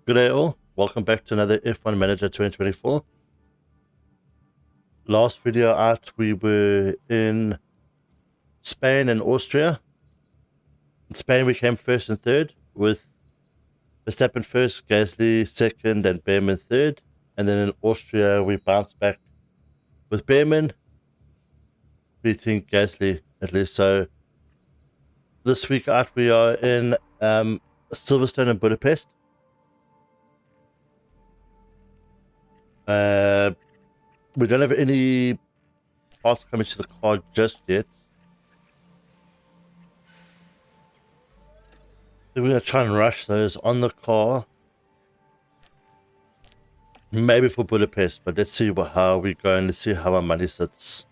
Good day all, welcome back to another F1 Manager 2024. Last video out we were in Spain and Austria. In Spain we came first and third with Verstappen first, Gasly second and Behrman third. And then in Austria we bounced back with Behrman beating Gasly at least. So this week out we are in Silverstone and Budapest. We don't have any parts coming to the car just yet. So we're going to try and rush those on the car. Maybe for Budapest, but let's see how we go and let's see how our money sits.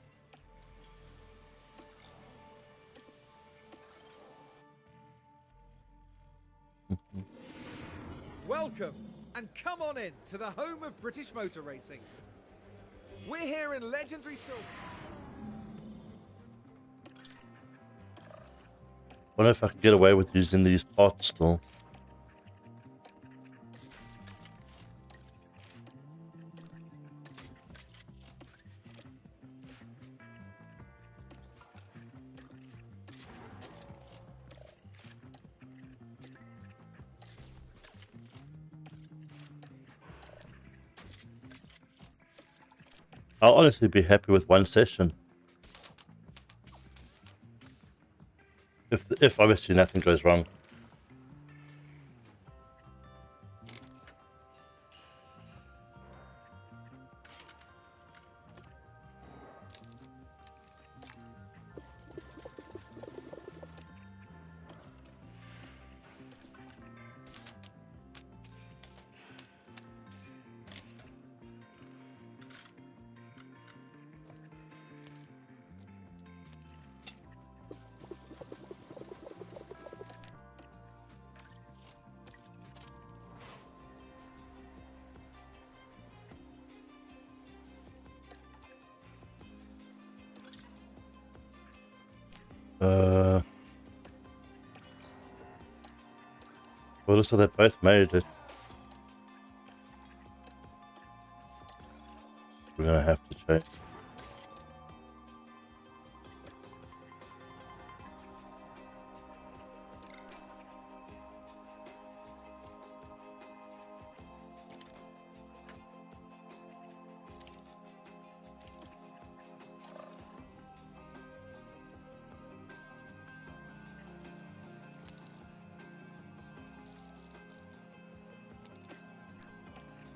Welcome and come on in to the home of British motor racing. We're here in legendary Silverstone. Wonder if I can get away with using these parts still. I'll honestly be happy with one session. If obviously nothing goes wrong. Well, so they both made it. We're gonna have to change.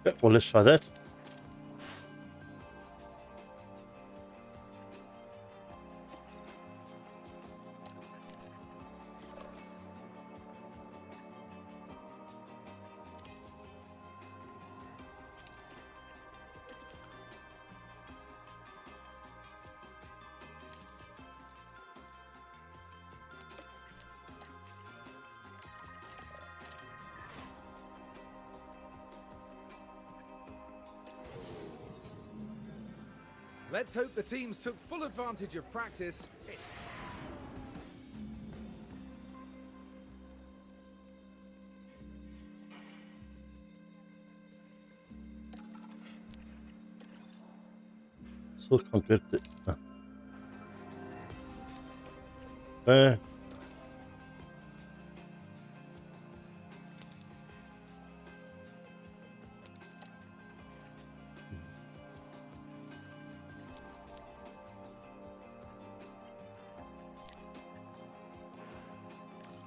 Okay, well, let's try that. Let's hope the teams took full advantage of practice. Still can't get it.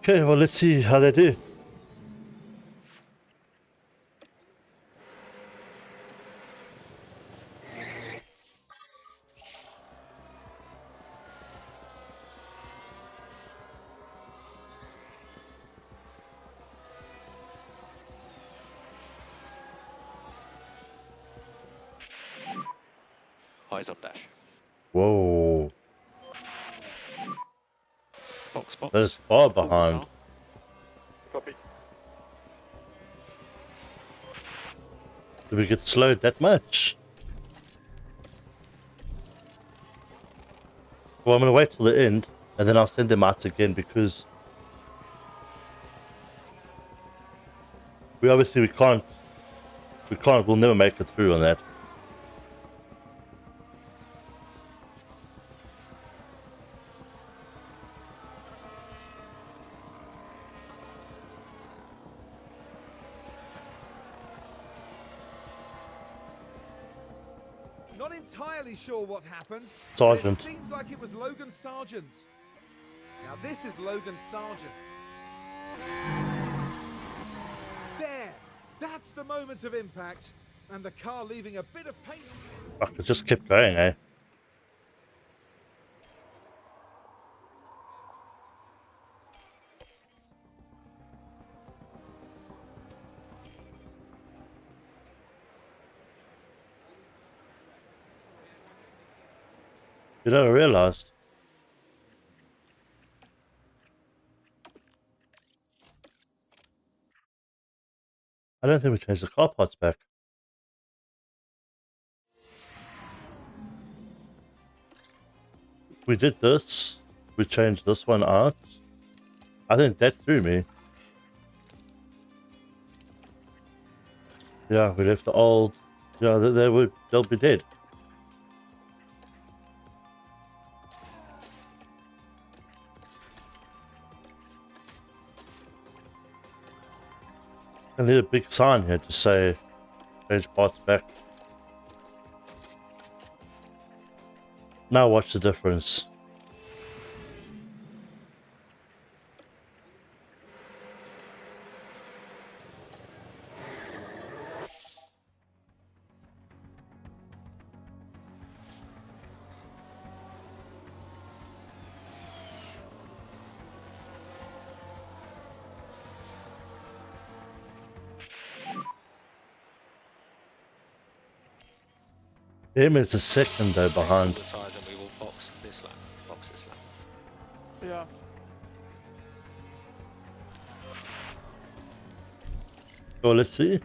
Okay, well, let's see how they do. Eyes on dash. Whoa, Box. that is far behind. Copy. Did we get slowed that much? Well, I'm going to wait till the end, and then I'll send them out again because we can't, we'll never make it through on that. Not entirely sure what happened. but Sargent. It seems like it was Logan Sargent. Now this is Logan Sargent. There! That's the moment of impact. And the car leaving a bit of paint. Fuck, it just kept going, eh? You know, I realized. I don't think we changed the car parts back. We did this. We changed this one out. I think that threw me. Yeah, we left the old. Yeah, they'll be dead. I need a big sign here to say change parts back. Now watch the difference. Him is the second though behind. The tyres and we will box this lap. Box this lap. Yeah. Oh, let's see.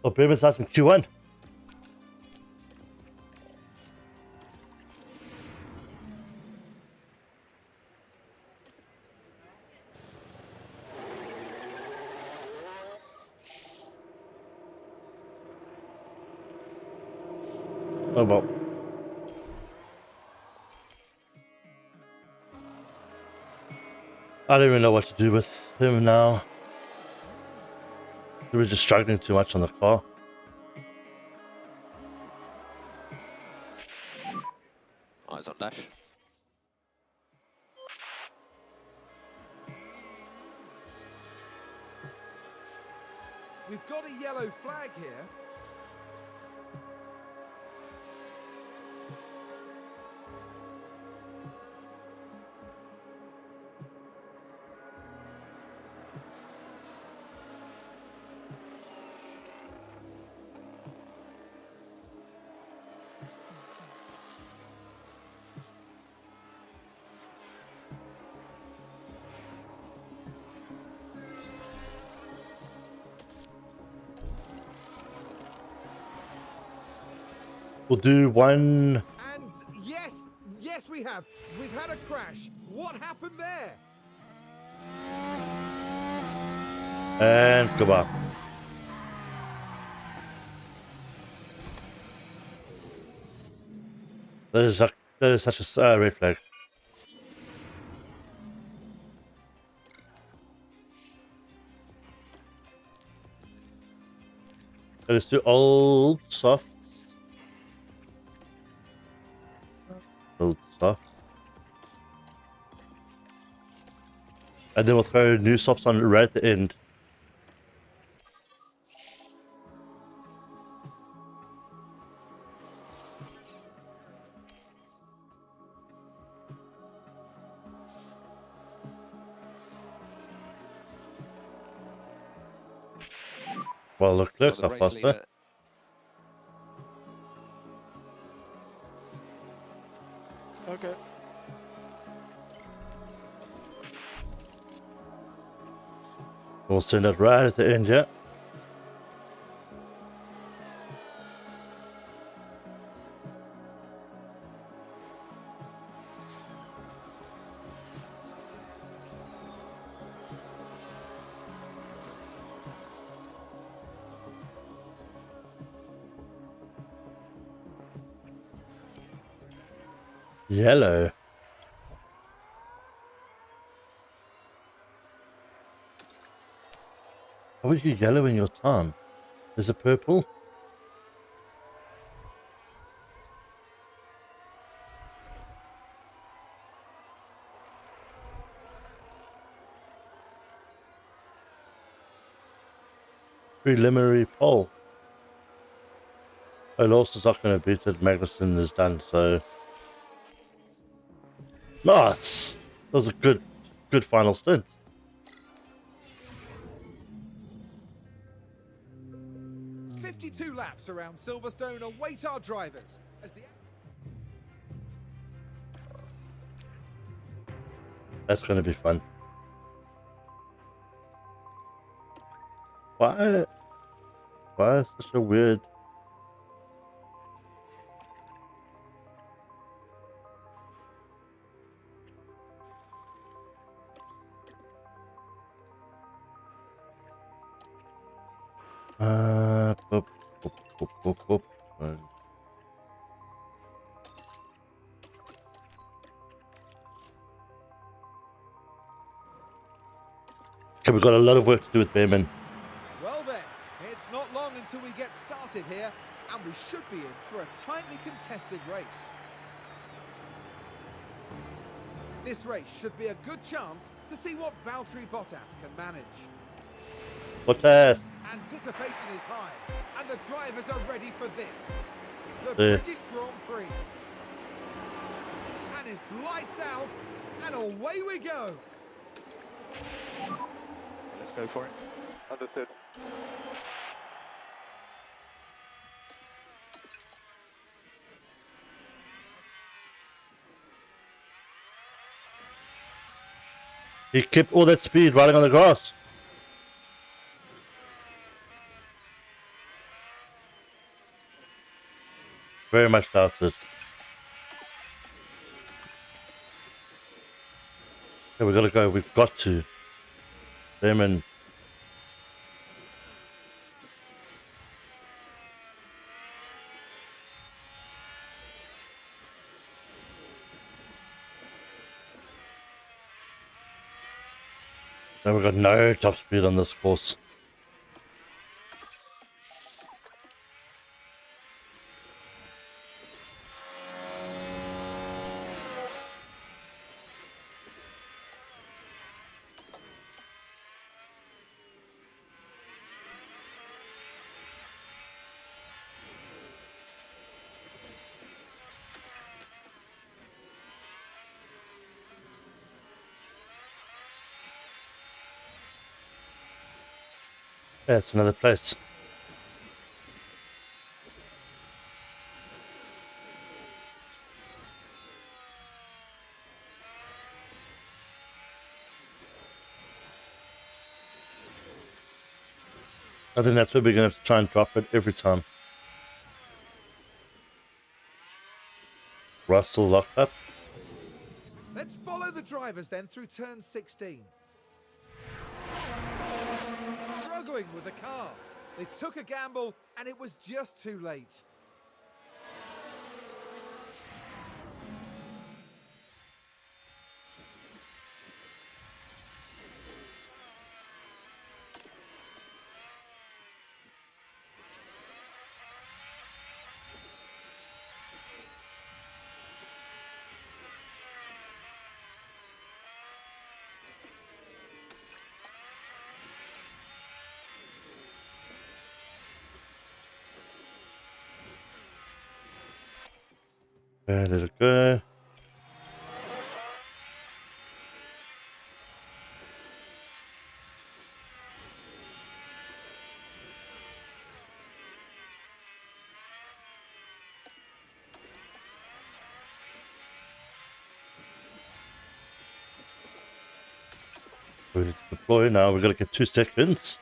Oh, Bremen starts in Q1. Oh well. I don't even know what to do with him now. We were just struggling too much on the car. Eyes on dash. We've got a yellow flag here. We'll do one. And yes we have. We've had a crash. What happened there? And goodbye. That is such a red flag. Let's do old softs. Old soft. And then we'll throw new softs on right at the end. Well, look, Got the how race faster. leader. Okay. We'll send it right at the end, yeah. Yellow. How would you yellow in your time? There's a purple. Preliminary poll. Oh, Lawson's not going to beat it. Magnussen is done, so... Nice! That was a good final stint. "52 laps around Silverstone await our drivers as the..." That's going to be fun. Why is such a weird... Boop, boop, boop, boop, boop. Okay, we've got a lot of work to do with Behrman. Well then, it's not long until we get started here, and we should be in for a tightly contested race. This race should be a good chance to see what Valtteri Bottas can manage. Bottas! Anticipation is high, and the drivers are ready for this. The Yeah. British Grand Prix. And it's lights out, and away we go. Let's go for it. Understood. He kept all that speed riding on the grass. Very much doubted. Okay, we gotta go. We've got to. Behrman. No, we've got no top speed on this course. Yeah, it's another place. I think that's where we're going to have to try and drop it every time. Russell locked up. Let's follow the drivers then through turn 16. Struggling with the car. They took a gamble and it was just too late. Let it go. We need to deploy now. We're gonna get 2 seconds.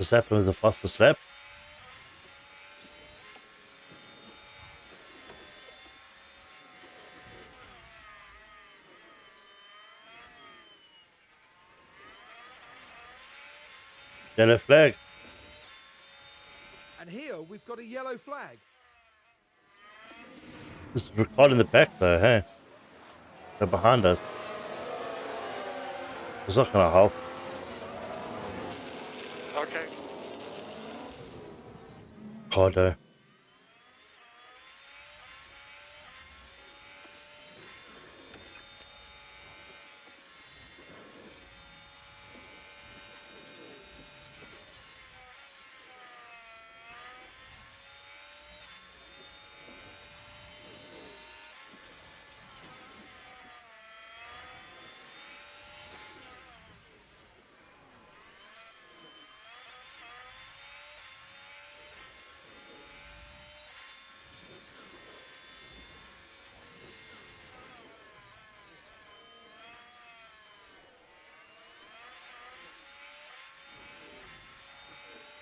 Verstappen with the fastest lap. Yellow flag. And here we've got a yellow flag. This is Ricard in the back though, hey? They're behind us. It's not gonna help. Okay. Ricardo.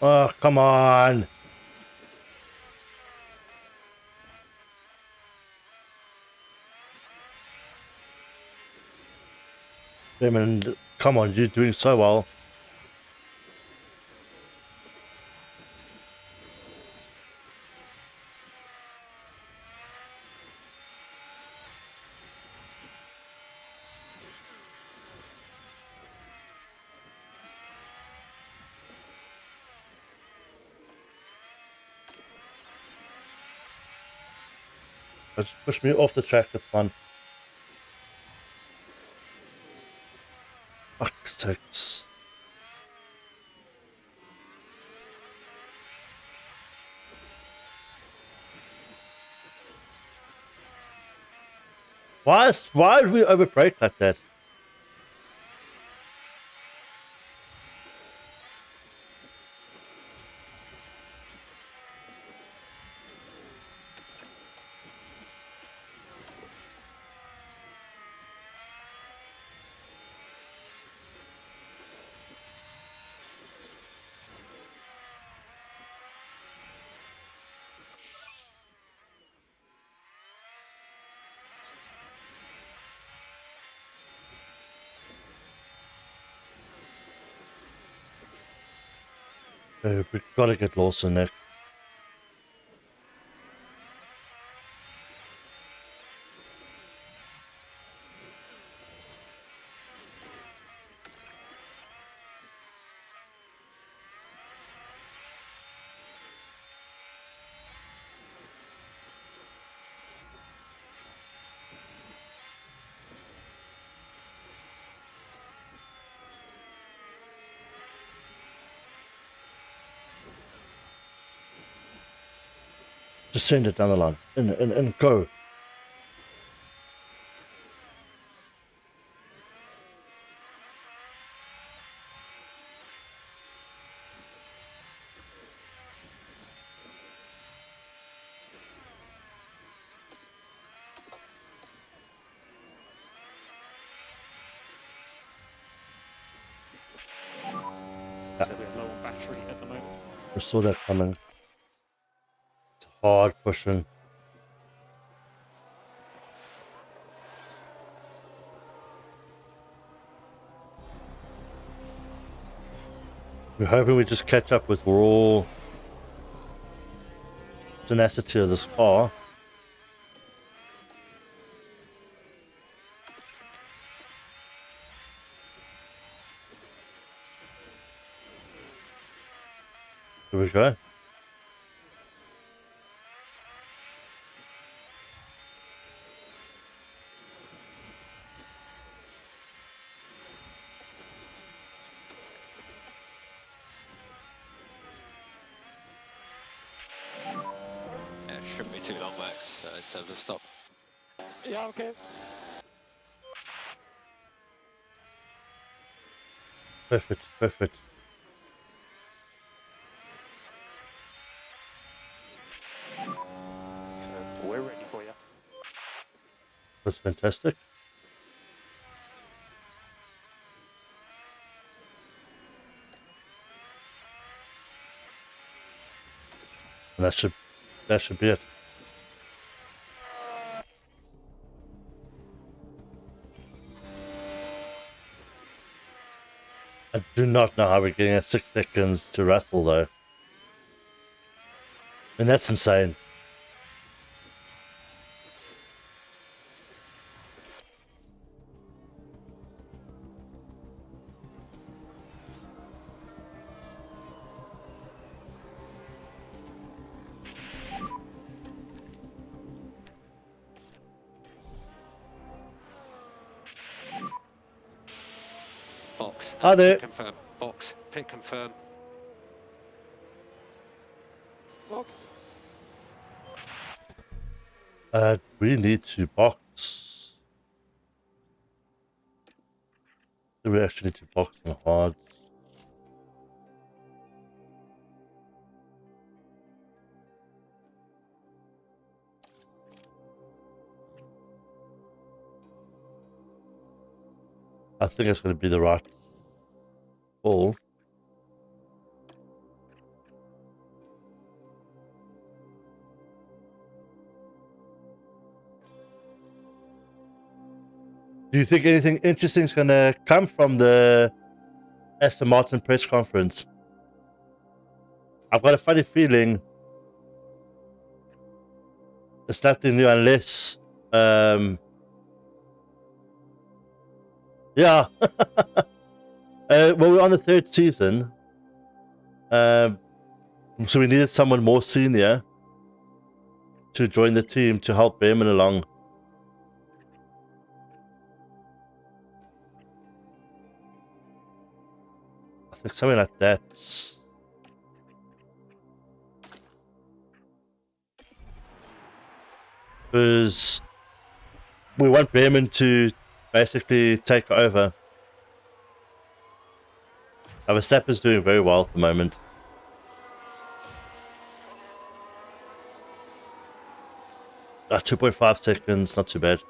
Oh, come on. Damon, come on, you're doing so well. Just push me off the track, that's fun. Fuck's sakes. Why did we overbrake like that? We gotta get Lawson there. Just send it down the line and go. So we're low on battery at the moment. We saw that coming. It's hard pushing. We're hoping we just catch up with raw tenacity of this car. go. Yeah, it shouldn't be too long, Max, in terms of stop. Yeah, okay. Perfect, perfect. So we're ready for you. That's fantastic. And that should be it. I do not know how we're getting at 6 seconds to Russell though. I mean, that's insane. Box. Hi there. Pit confirm. Box. Pit confirm. Box. We need to box. Do we actually need to box on hard? I think it's going to be the right ball. Do you think anything interesting is going to come from the Aston Martin press conference? I've got a funny feeling it's nothing new unless, yeah. Well, we're on the 3rd season, so we needed someone more senior to join the team to help Behrman along. I think something like that. Because we want Behrman to basically take over. Our Verstappen's doing very well at the moment. Ah, 2.5 seconds, not too bad.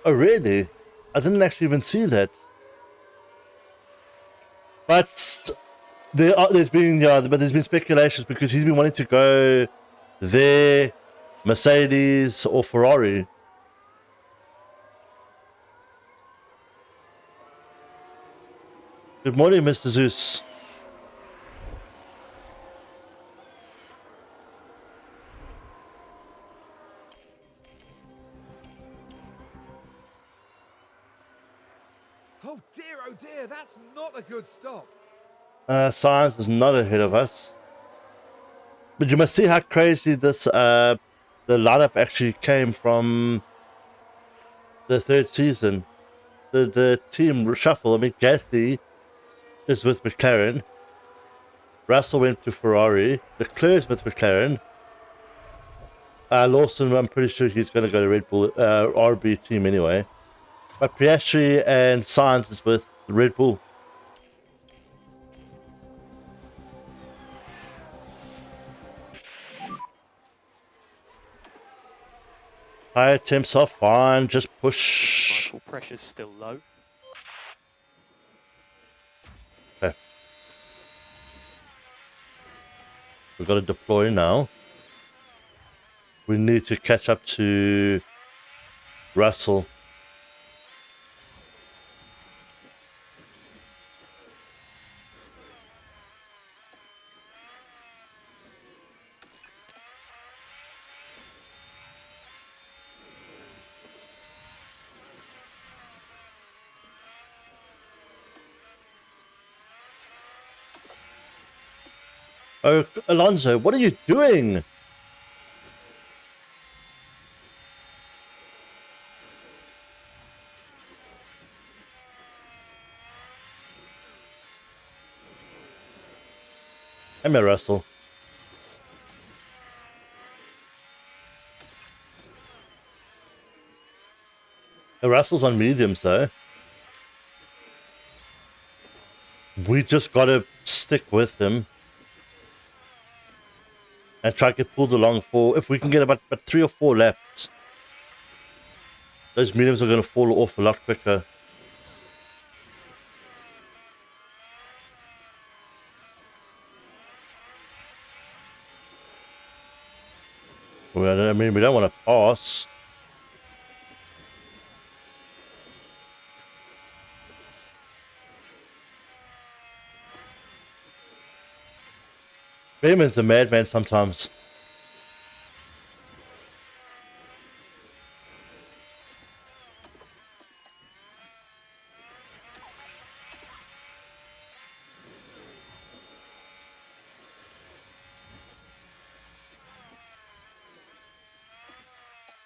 Oh, really? I didn't actually even see that. But there's been speculations because he's been wanting to go there, Mercedes or Ferrari. Good morning, Mr. Zeus. Oh dear, that's not a good stop. Science is not ahead of us. But you must see how crazy this the lineup actually came from the 3rd season. The team shuffle. I mean, Gasly is with McLaren. Russell went to Ferrari. Leclerc's with McLaren. Lawson, I'm pretty sure he's going to go to Red Bull RB team anyway. But Piastri and Sainz is with Red Bull. Higher temps are fine, just push. Michael, pressure's still low. Okay. We've got to deploy now. We need to catch up to Russell. Oh, Alonso, what are you doing? I'm a Russell. The Russell's on mediums though. We just gotta stick with him and try to get pulled along for, if we can get about 3 or 4 laps, those mediums are gonna fall off a lot quicker. Well, I mean, we don't want to pass. Bayman's a madman sometimes.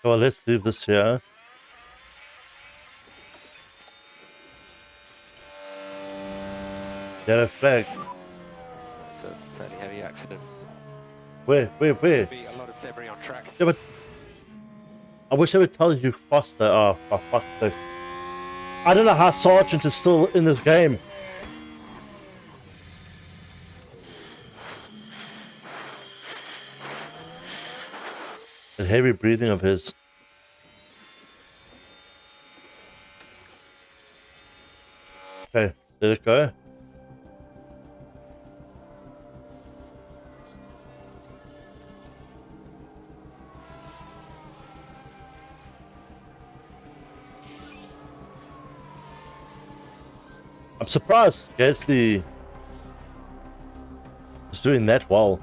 Well, let's leave this here. Yellow flag. It's a fairly heavy accident. Where? Be a lot of debris on track. Yeah, but I wish I would tell you faster. Oh, for fuck's sake. I don't know how Sergeant is still in this game. That heavy breathing of his. Okay, let it go. I'm surprised Gasly is doing that well.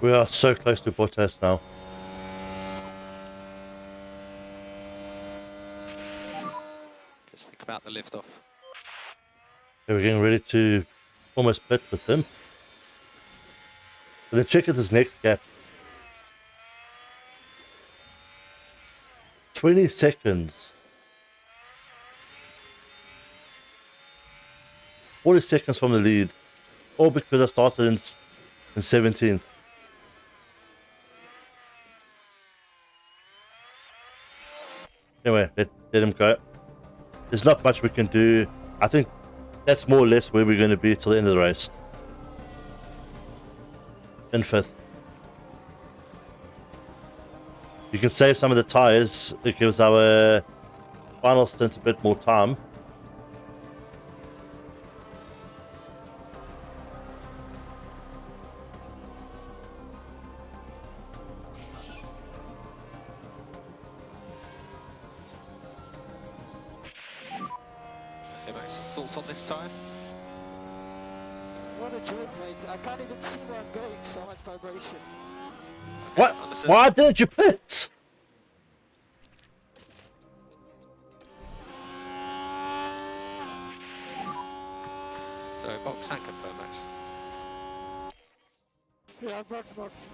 We are so close to Bottas now. Just think about the lift off. Okay, we're getting ready to almost pit with him. But then check out this next gap. 20 seconds. 40 seconds from the lead. All because I started in 17th. Anyway, let him go. There's not much we can do. I think that's more or less where we're going to be till the end of the race. In 5th. You can save some of the tires. It gives our final stint a bit more time. Okay, Max, thoughts on this tyre? What a joke, mate. I can't even see where I'm going, so much vibration. Okay, What? understood. Why didn't you pit? So, box and confirm, Max. Yeah, box.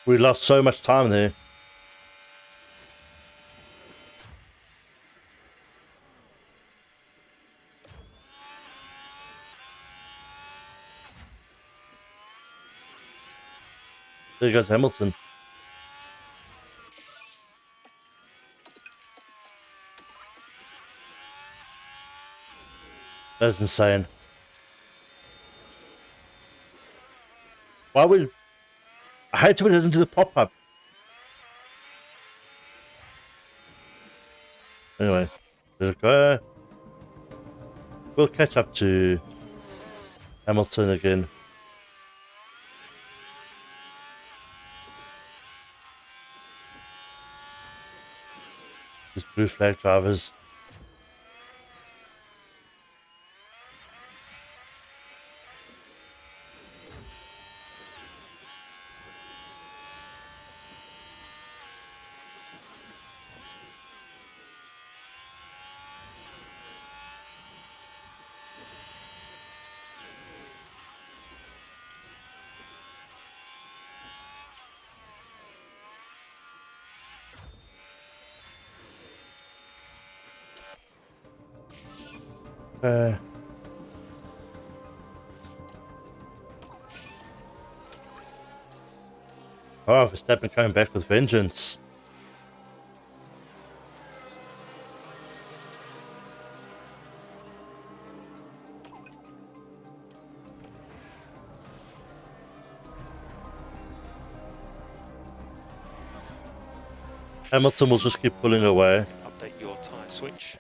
We lost so much time there. There goes Hamilton. That's insane. Why would... I hate when it doesn't do the pop-up. Anyway, let it go. We'll catch up to Hamilton again. These blue flag drivers. Oh, Verstappen coming back with vengeance. Hamilton will just keep pulling away Update your tyre switch.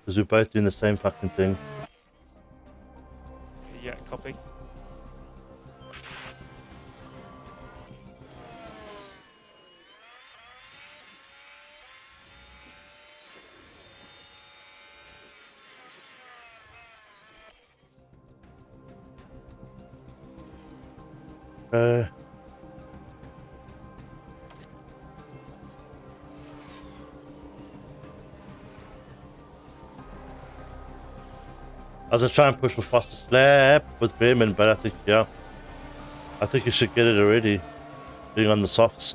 because we're both doing the same fucking thing. Yeah, copy. I was just trying to push for fastest lap with Behrman, but I think, yeah. I think you should get it already, being on the softs.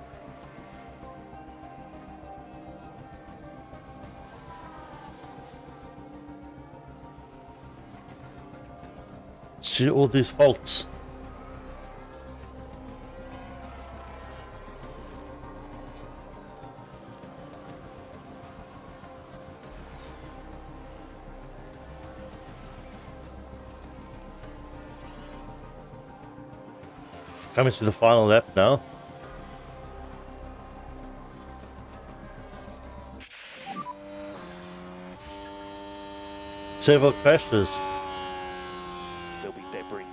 See all these faults. Coming to the final lap now. Several crashes. There'll be debris.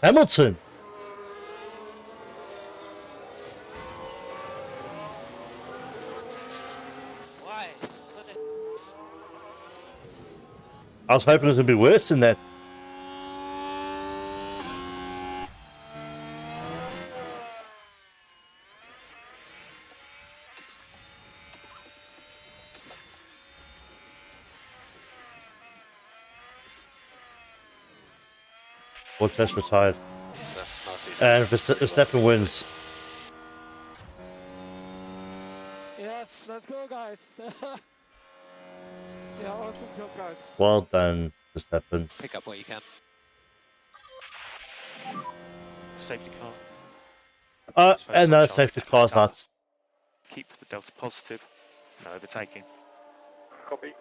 Hamilton! Why? I was hoping it was going to be worse than that. Bottas retired. And Verstappen wins. Yes, let's go, guys. Yeah, awesome job, guys. Well done, Verstappen. Pick up what you can. Safety car. And no safety car's not. Keep the delta positive. No overtaking. Copy.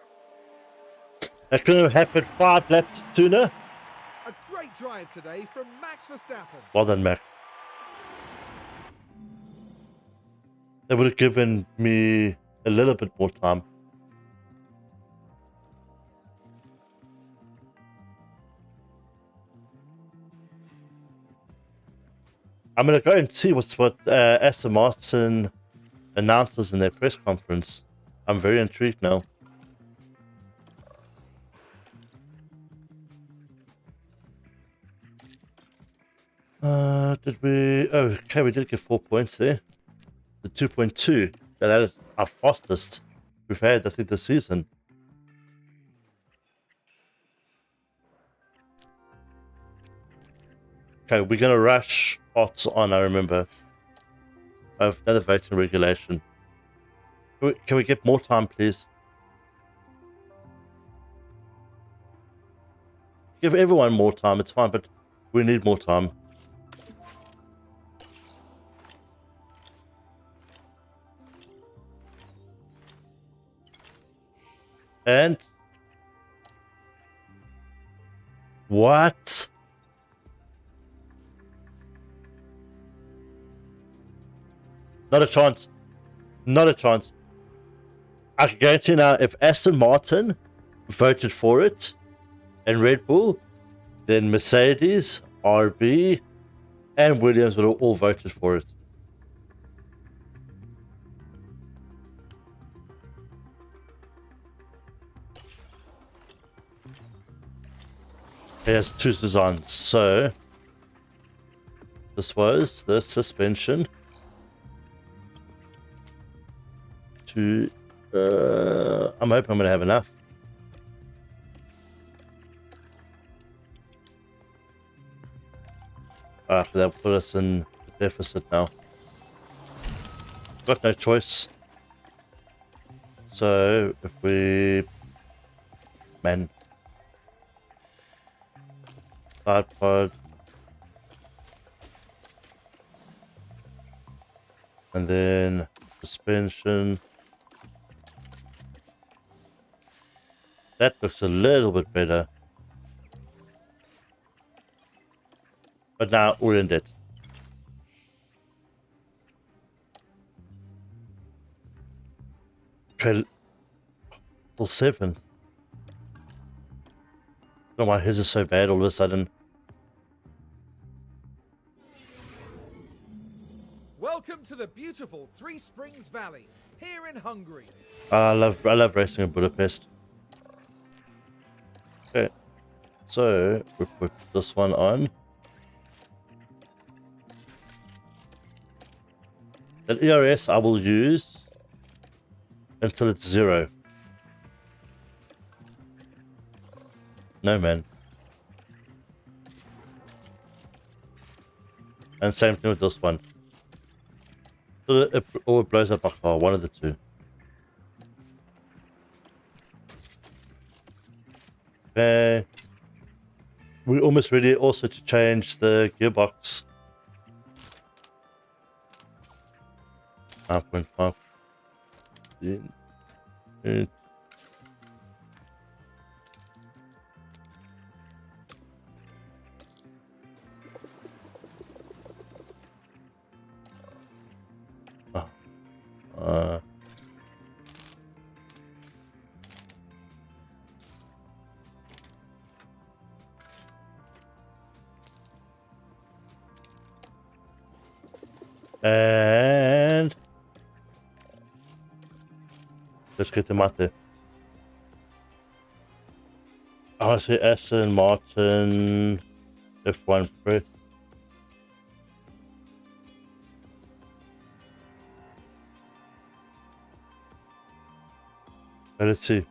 That could have happened 5 laps sooner. A great drive today from Max Verstappen. Well done, Max. That would have given me a little bit more time. I'm going to go and see what Aston Martin announces in their press conference. I'm very intrigued now. Did we... Oh, okay, we did get 4 points there. The 2.2. Yeah, that is our fastest we've had, I think, this season. Okay, we're going to rush pots on, I remember. Another voting regulation. Can we get more time, please? Give everyone more time, it's fine, but we need more time. And what? Not a chance. Not a chance. I can guarantee you now, if Aston Martin voted for it and Red Bull, then Mercedes, RB, and Williams would have all voted for it. It has 2 designs, so this was the suspension to I'm hoping I'm gonna have enough. After that put us in the deficit now. Got no choice. So if we side pod, and then suspension. That looks a little bit better. But now we're in it. Okay, till 7th. I don't know why his is so bad all of a sudden. Welcome to the beautiful Three Springs Valley, here in Hungary. I love racing in Budapest. Okay, so we put this one on. That ERS I will use until it's 0. No, man. And same thing with this one. So it blows up my car, one of the two. Okay. We almost ready also to change the gearbox. 5.5. And let's get the mate. I see Aston Martin F1 press. Let's see.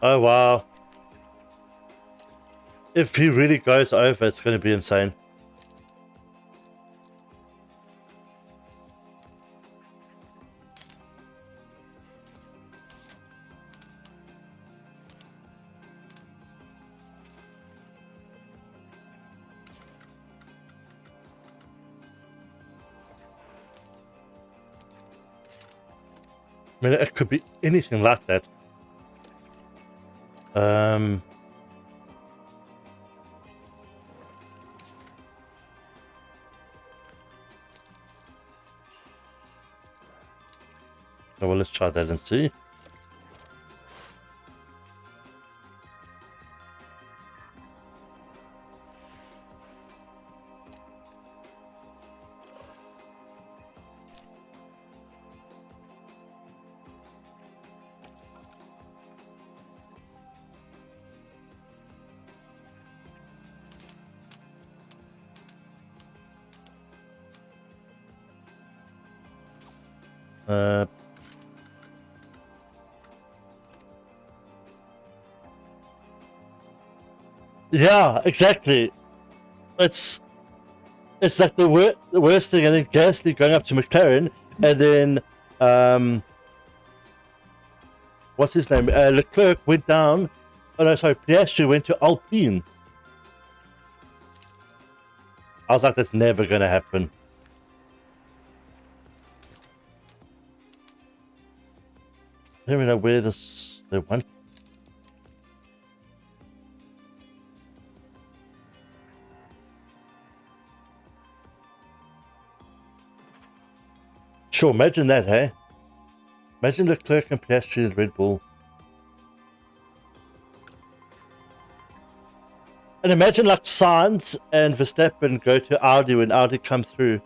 Oh wow. If he really goes over, it's going to be insane. I mean, it could be anything like that. So well, let's try that and see. Yeah, exactly. It's like the worst thing. And then Gasly going up to McLaren, and then what's his name? Leclerc went down. Oh no, sorry, Piastri went to Alpine. I was like, that's never gonna happen. I don't even know where this they went. Sure, imagine that, hey? Imagine Leclerc and Piastri and Red Bull. And imagine like Sainz and Verstappen go to Audi when Audi come through.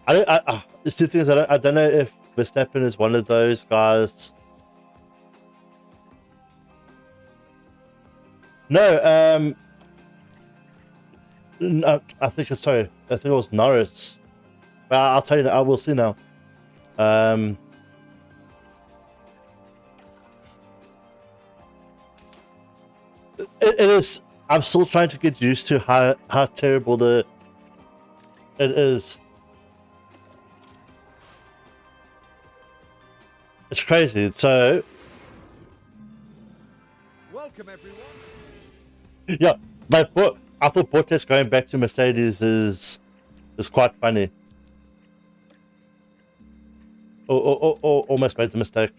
It's the thing is, I don't know if Verstappen is one of those guys. No, no, I think it's sorry. I think it was Norris. But I'll tell you that I will see now. It is I'm still trying to get used to how terrible it is. It's crazy. So Welcome, everyone. yeah, but I thought Bottas going back to Mercedes is quite funny. Almost made the mistake.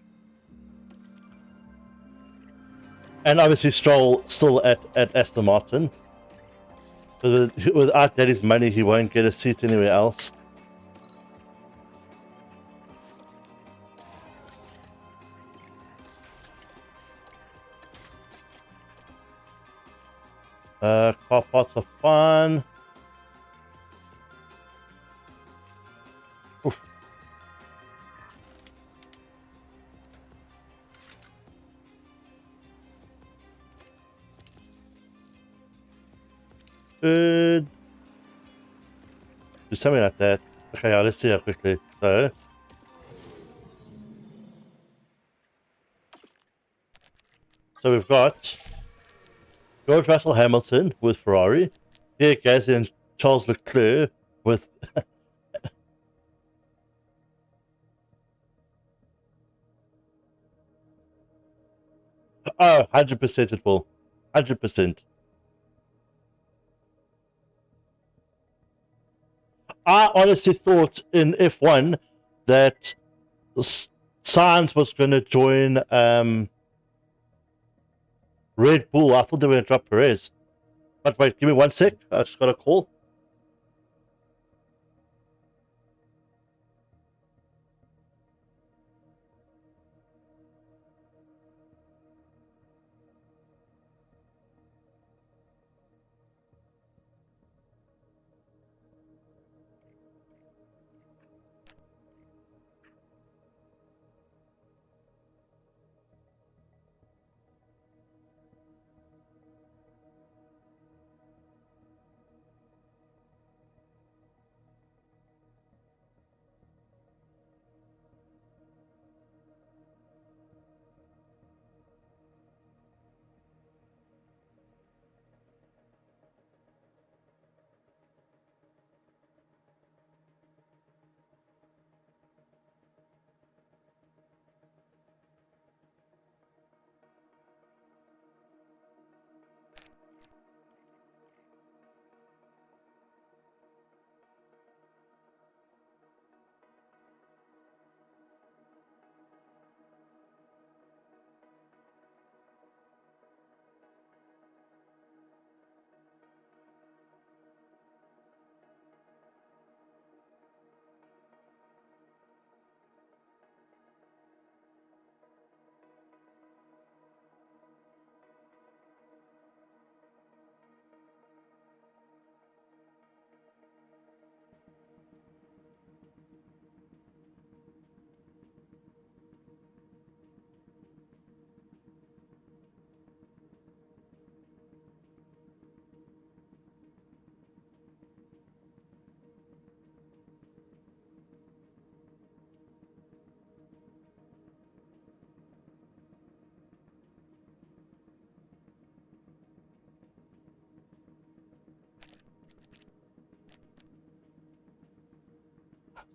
And obviously Stroll still at Aston Martin. Without Daddy's money, he won't get a seat anywhere else. Car parts are fun. Oof. Good. Just something like that. Okay, yeah, let's see how quickly. So we've got George Russell Hamilton with Ferrari, Pierre Gasly and Charles Leclerc with oh, 100% it will. 100%. I honestly thought in F1 that Sainz was going to join Red Bull. I thought they were going to drop Perez. But wait, give me 1 sec. I just got a call.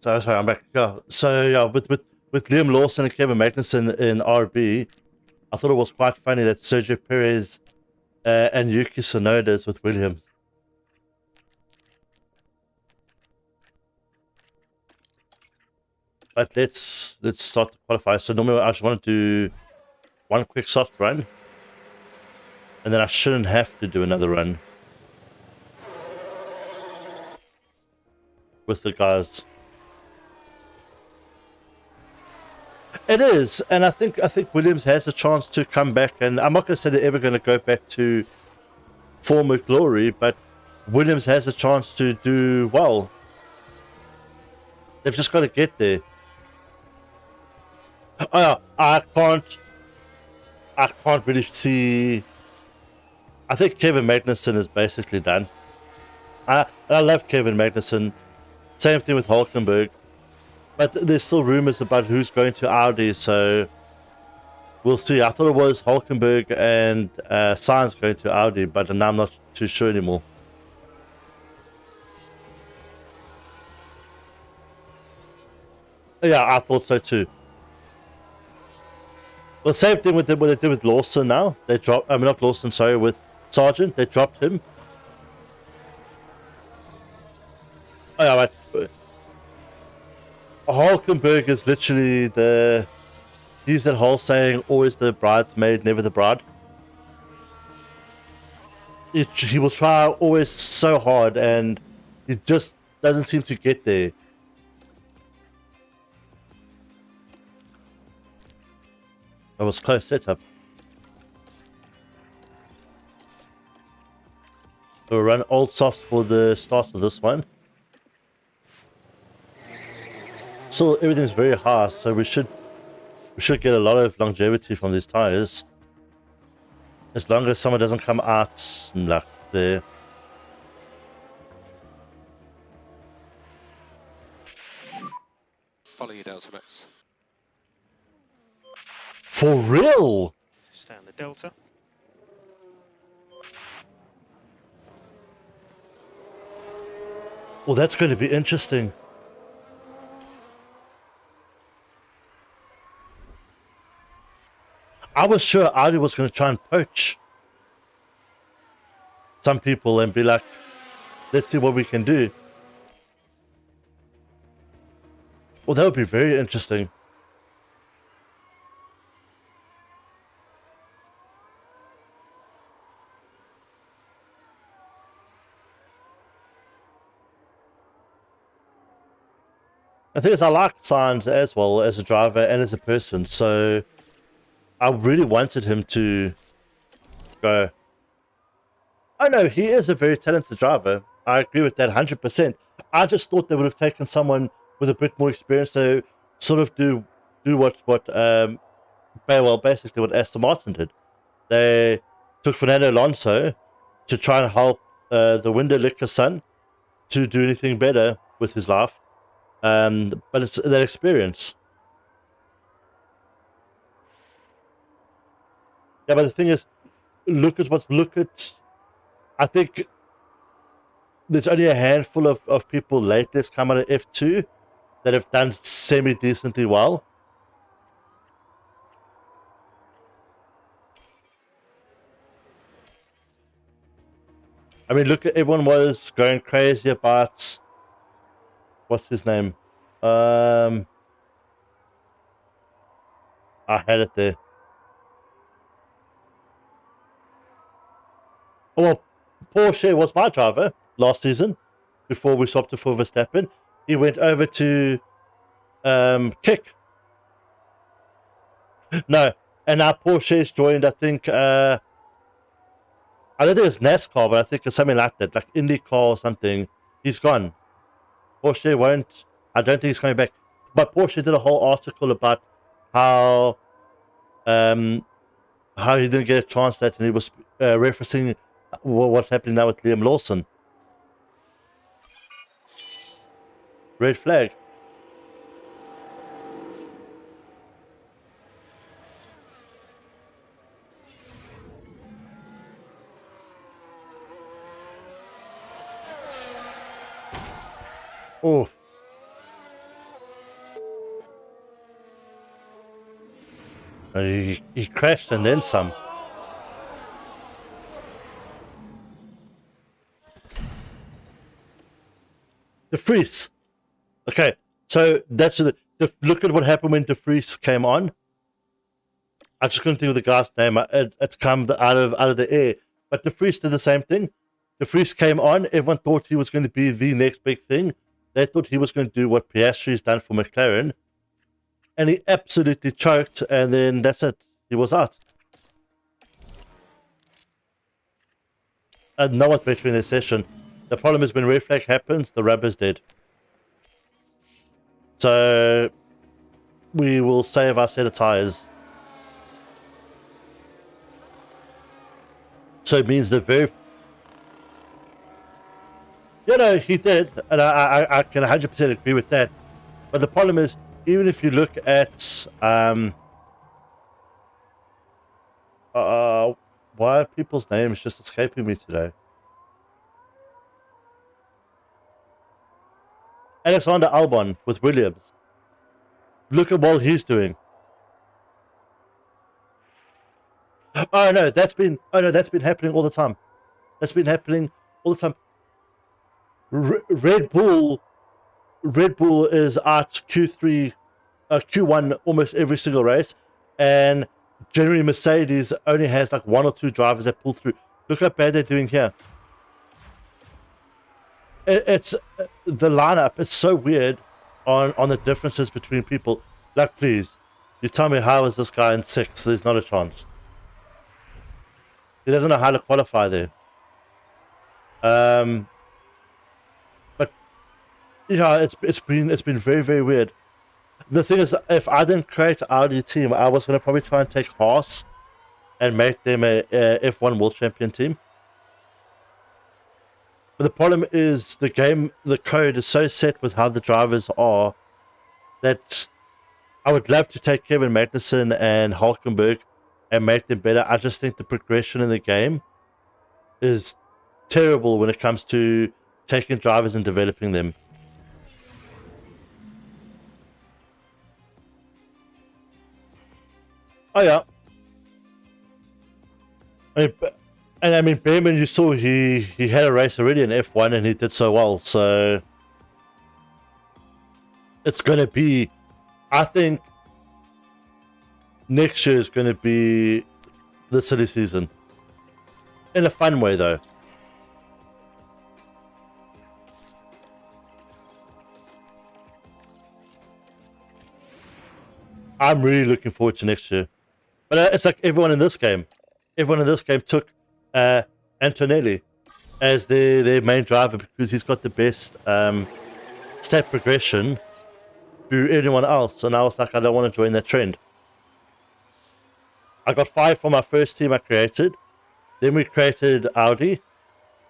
So sorry, I'm back. Yeah. So yeah, with Liam Lawson and Kevin Magnussen in RB, I thought it was quite funny that Sergio Perez and Yuki Tsunoda is with Williams. But let's start the qualifier. So normally I just want to do one quick soft run, and then I shouldn't have to do another run with the guys. It is, and I think Williams has a chance to come back, and I'm not going to say they're ever going to go back to former glory, but Williams has a chance to do well. They've just got to get there. I can't really see. I think Kevin Magnussen is basically done. I love Kevin Magnussen. Same thing with Hulkenberg. But there's still rumors about who's going to Audi, so We'll see. I thought it was Hulkenberg and Sainz going to Audi, but now I'm not too sure anymore. Yeah, I thought so too. Well, same thing with what they did with Lawson now. They dropped, I mean, not Lawson, sorry, with Sargent. They dropped him. Oh, yeah, right. Hulkenberg is literally the... He's that whole saying, always the bridesmaid, never the bride. He will try always so hard, and he just doesn't seem to get there. That was close setup. We'll run old soft for the start of this one. Still, everything's very high, so we should get a lot of longevity from these tires. As long as someone doesn't come out like there. Follow you, Delta Max. For real? Stay on the Delta. Well, that's going to be interesting. I was sure Audi was going to try and poach some people and be like, let's see what we can do. Well, that would be very interesting. The thing is, I like Sainz as well as a driver and as a person, so I really wanted him to go. Oh no, he is a very talented driver. I agree with that 100%. I just thought they would have taken someone with a bit more experience to sort of do what basically what Aston Martin did. They took Fernando Alonso to try and help the window licker son to do anything better with his life. But it's that experience. Yeah, but the thing is, look at. I think there's only a handful of people lately that's come out of F2 that have done semi-decently well. I mean, look, everyone was going crazy about what's his name? I had it there. Oh, well, Porsche was my driver last season before we swapped to for Verstappen. He went over to Kick. No, and now Porsche's joined, I think, I don't think it's NASCAR, but I think it's something like that, like IndyCar or something. He's gone. Porsche won't, I don't think he's coming back. But Porsche did a whole article about how he didn't get a chance that, and he was referencing what's happening now with Liam Lawson. Red flag. Oh. He crashed and then some. De Vries. Okay, so that's look at what happened when De Vries came on. I just couldn't think of the guy's name. It come out of the air. But De Vries did the same thing. De Vries came on. Everyone thought he was going to be the next big thing. They thought he was going to do what Piastri's done for McLaren. And he absolutely choked, and then that's it. He was out. And no one's better in this session. The problem is when red flag happens, the rubber's dead. So we will save our set of tires. So it means the very... You know, he did, and I can 100% agree with that. But the problem is, even if you look at Why are people's names just escaping me today? Alexander Albon with Williams. Look at what he's doing. Oh no, that's been happening all the time. That's been happening all the time. Red Bull is at Q3, Q1 almost every single race, and generally Mercedes only has like 1 or 2 drivers that pull through. Look how bad they're doing here. It's the lineup. It's so weird on the differences between people. Like, please, you tell me how is this guy in 6th? There's not a chance. He doesn't know how to qualify there. But yeah, it's been very, very weird. The thing is, if I didn't create an Audi team, I was gonna probably try and take Haas and make them a F1 World Champion team. But the problem is the code is so set with how the drivers are that I would love to take Kevin Magnussen and Hulkenberg and make them better. I just think the progression in the game is terrible when it comes to taking drivers and developing them. Oh yeah. I mean, Behrman, you saw he had a race already in F1 and he did so well. So it's going to be, I think, next year is going to be the silly season. In a fun way, though. I'm really looking forward to next year. But it's like everyone in this game. Everyone in this game took Antonelli as their main driver because he's got the best stat progression to anyone else. And I was like, I don't want to join that trend. I got 5 from my first team I created. Then we created Audi.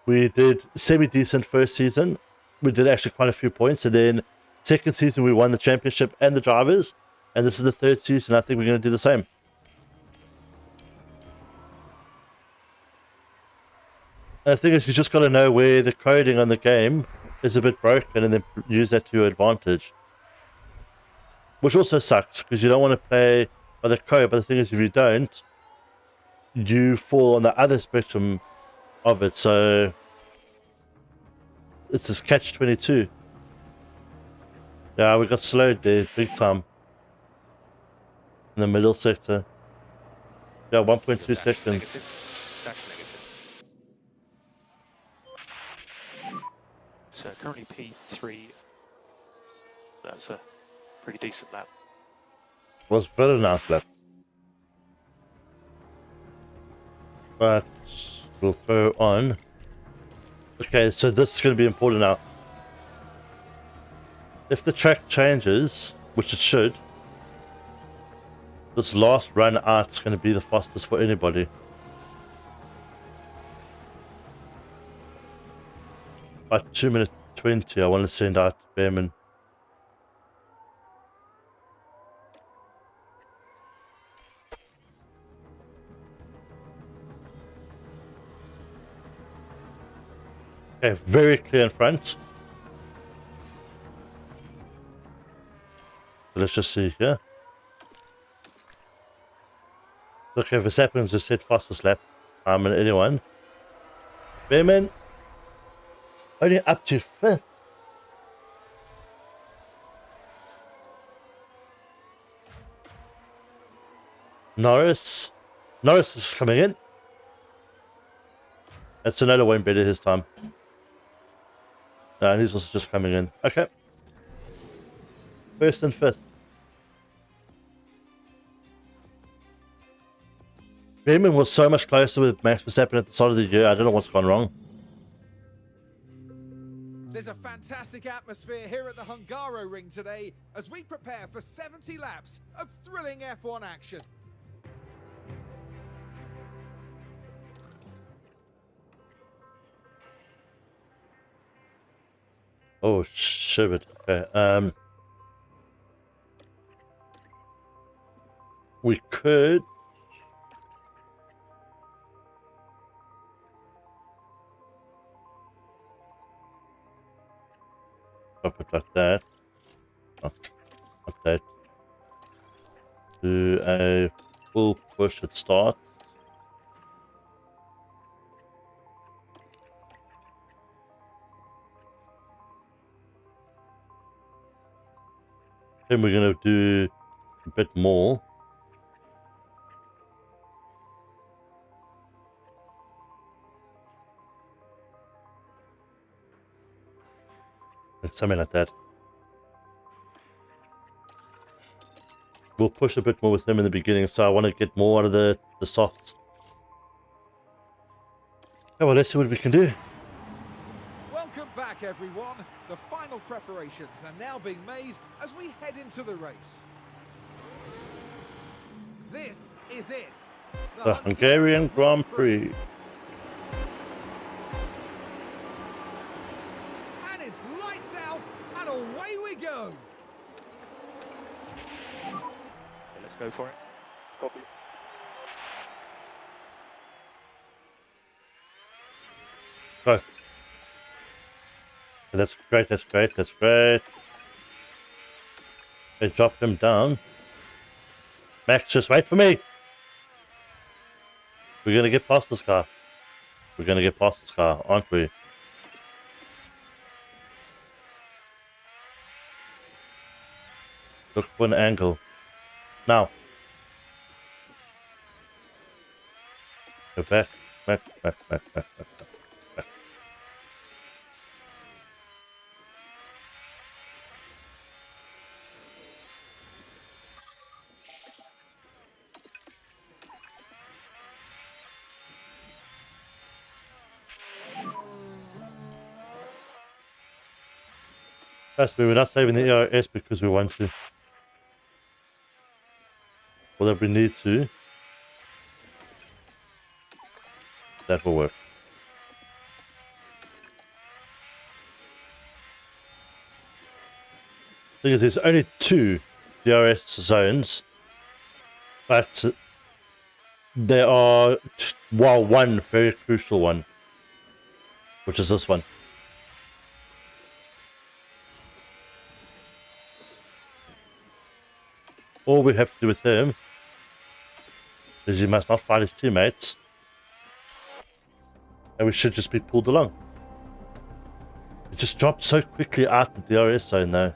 We did semi-decent first season. We did actually quite a few points. And then second season, we won the championship and the drivers. And this is the third season. I think we're going to do the same. And the thing is, you just got to know where the coding on the game is a bit broken and then use that to your advantage. Which also sucks because you don't want to play by the code. But the thing is, if you don't, you fall on the other spectrum of it. So it's this catch-22. Yeah, we got slowed there big time. In the middle sector. Yeah, 1.2 seconds. Negative. Dash negative. So currently P3. That's a pretty decent lap. Was very nice lap. But we'll throw on. Okay, so this is going to be important now. If the track changes, which it should, this last run out is going to be the fastest for anybody. About 2 minutes 20, I want to send out Behrman. Okay, very clear in front. Let's just see here. Okay, Verstappen's just said fastest lap. And anyone. Behrman only up to 5th. Norris is coming in. And Tsunoda won't beat it his time. No, and he's also just coming in. Okay. 1st and 5th. Behrman was so much closer with Max Verstappen at the start of the year. I don't know what's gone wrong. There's a fantastic atmosphere here at the Hungaroring today as we prepare for 70 laps of thrilling F1 action. Oh, shit. Okay. We could Drop it like that. Oh, like that. Do a full push at start. Then we're gonna do a bit more. Like something like that. We'll push a bit more with him in the beginning, so I want to get more out of the softs. Oh, well, let's see what we can do. Welcome back, everyone. The final preparations are now being made as we head into the race. This is it. The Hungarian Grand Prix. And it's lights out and away we go. Okay, let's go for it. Copy. Go. That's great, that's great, that's great. They dropped him down. Max, just wait for me. We're gonna get past this car. We're gonna get past this car, aren't we? Look for an angle. Now. Go back, back, back, back, back, back, back. Trust me, we're not saving the ERS because we want to. Or that we need to. That will work. Thing is, there's only 2 DRS zones, but there are, well, one very crucial one, which is this one. All we have to do with him is he must not fight his teammates, and we should just be pulled along. It just dropped so quickly out the DRS zone though.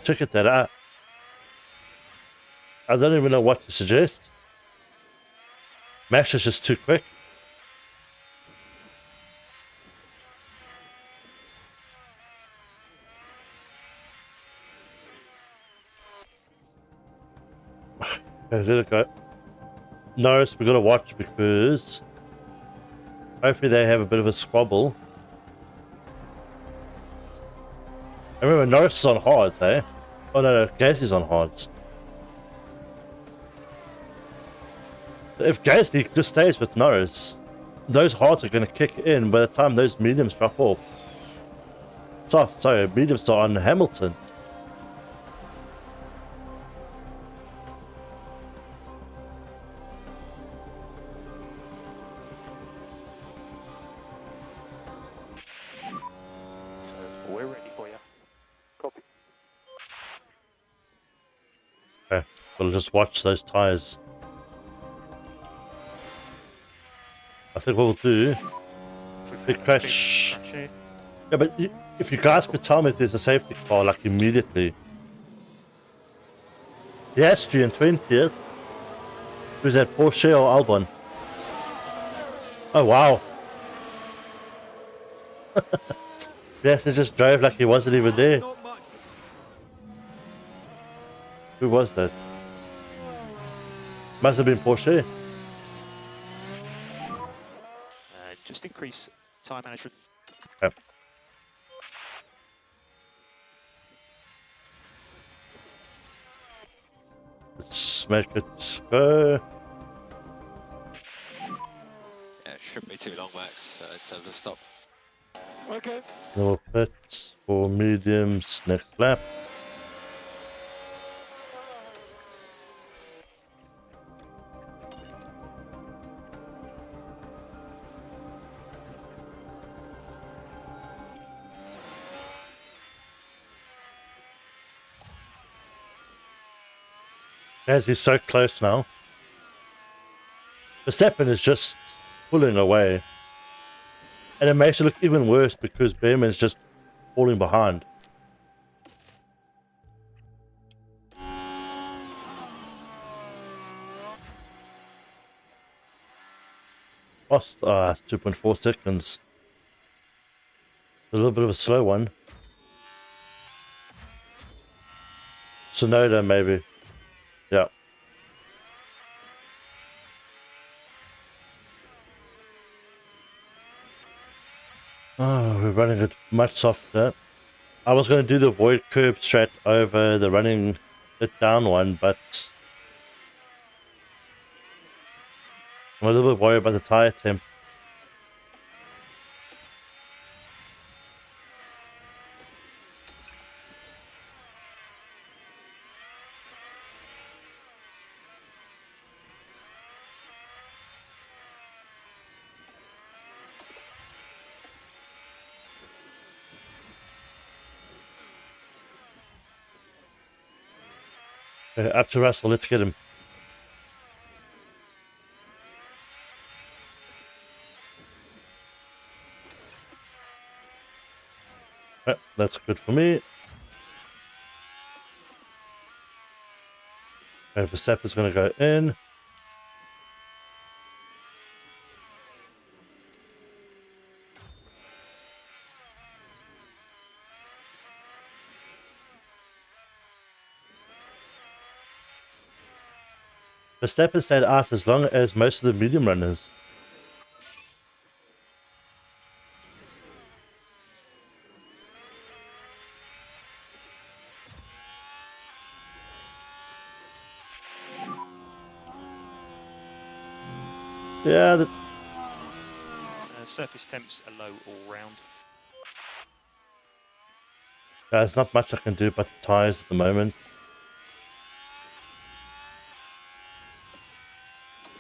Check it that out. I don't even know what to suggest. Mash is just too quick. Okay, let it go. Norris, we gotta watch because hopefully they have a bit of a squabble. I remember Norris is on hards, eh? Oh no, Gasly's on hards. If Gasly just stays with Norris, those hards are gonna kick in by the time those mediums drop off. Sorry, mediums are on Hamilton. We're ready for you. Copy. Okay, we'll just watch those tires. I think what we'll do, big crash. Yeah, but if you guys could tell me if there's a safety car, like immediately. The Austrian 20th. Who's that, Porsche or Albon? Oh wow. Yes, he just drove like he wasn't even there. Not much. Who was that? Must have been Porsche. Just increase time management. Yep. Let's make it go. Yeah, it shouldn't be too long, Max, in terms of stop. Okay. No pits for mediums next lap. As he's so close now. Verstappen is just pulling away. And it makes it look even worse because Behrman's just falling behind. Lost 2.4 seconds. A little bit of a slow one. Sonoda maybe. Yeah. Oh, we're running it much softer. I was going to do the void curb strat over the running it down one, but I'm a little bit worried about the tire temp. Up to Russell, let's get him. That's good for me. Okay, Verstappen's going to go in. Verstappen stayed out as long as most of the medium runners. Yeah, Surface temps are low all round. there's not much I can do about the tires at the moment.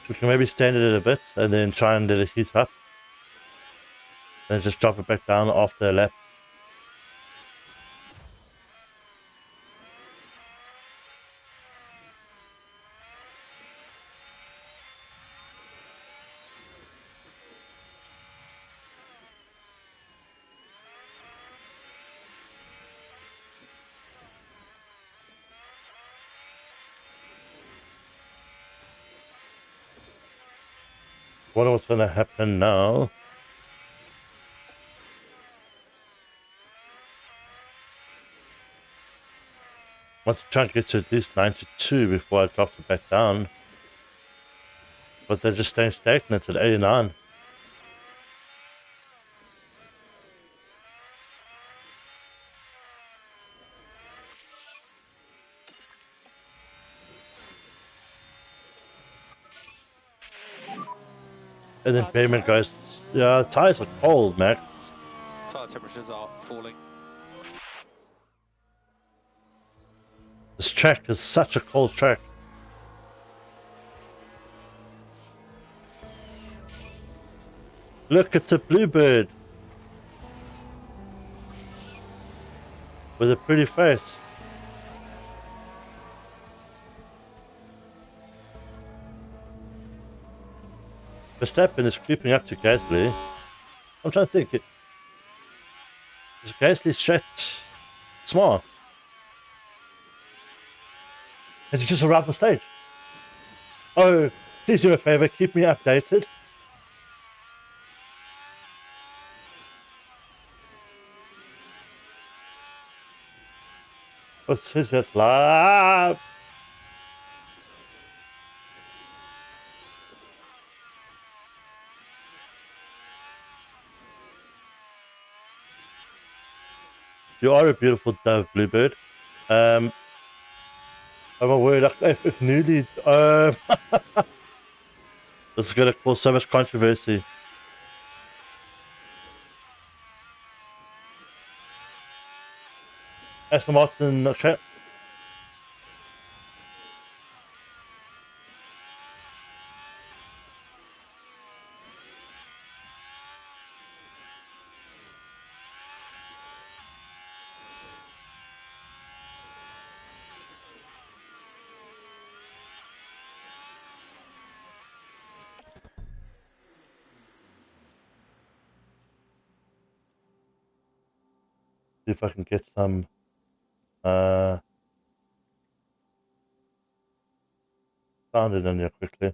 We can maybe stand it a bit and then try and let it heat up. Then just drop it back down after a lap. What's going to happen now? I want to try and get to at least 92 before I drop it back down. But they're just staying stagnant at 89. And then payment goes, yeah, tires are cold, Max. Tyre temperatures are falling. This track is such a cold track. Look, it's a bluebird. With a pretty face. Verstappen is creeping up to Gasly. I'm trying to think. Is Gasly shit smart? Has he just arrived on stage? Oh, please do me a favor, keep me updated. What's his live? You are a beautiful dove, Bluebird. Oh my word, if newly... this is going to cause so much controversy. Aston Martin, okay. see if I can get some sound in here quickly.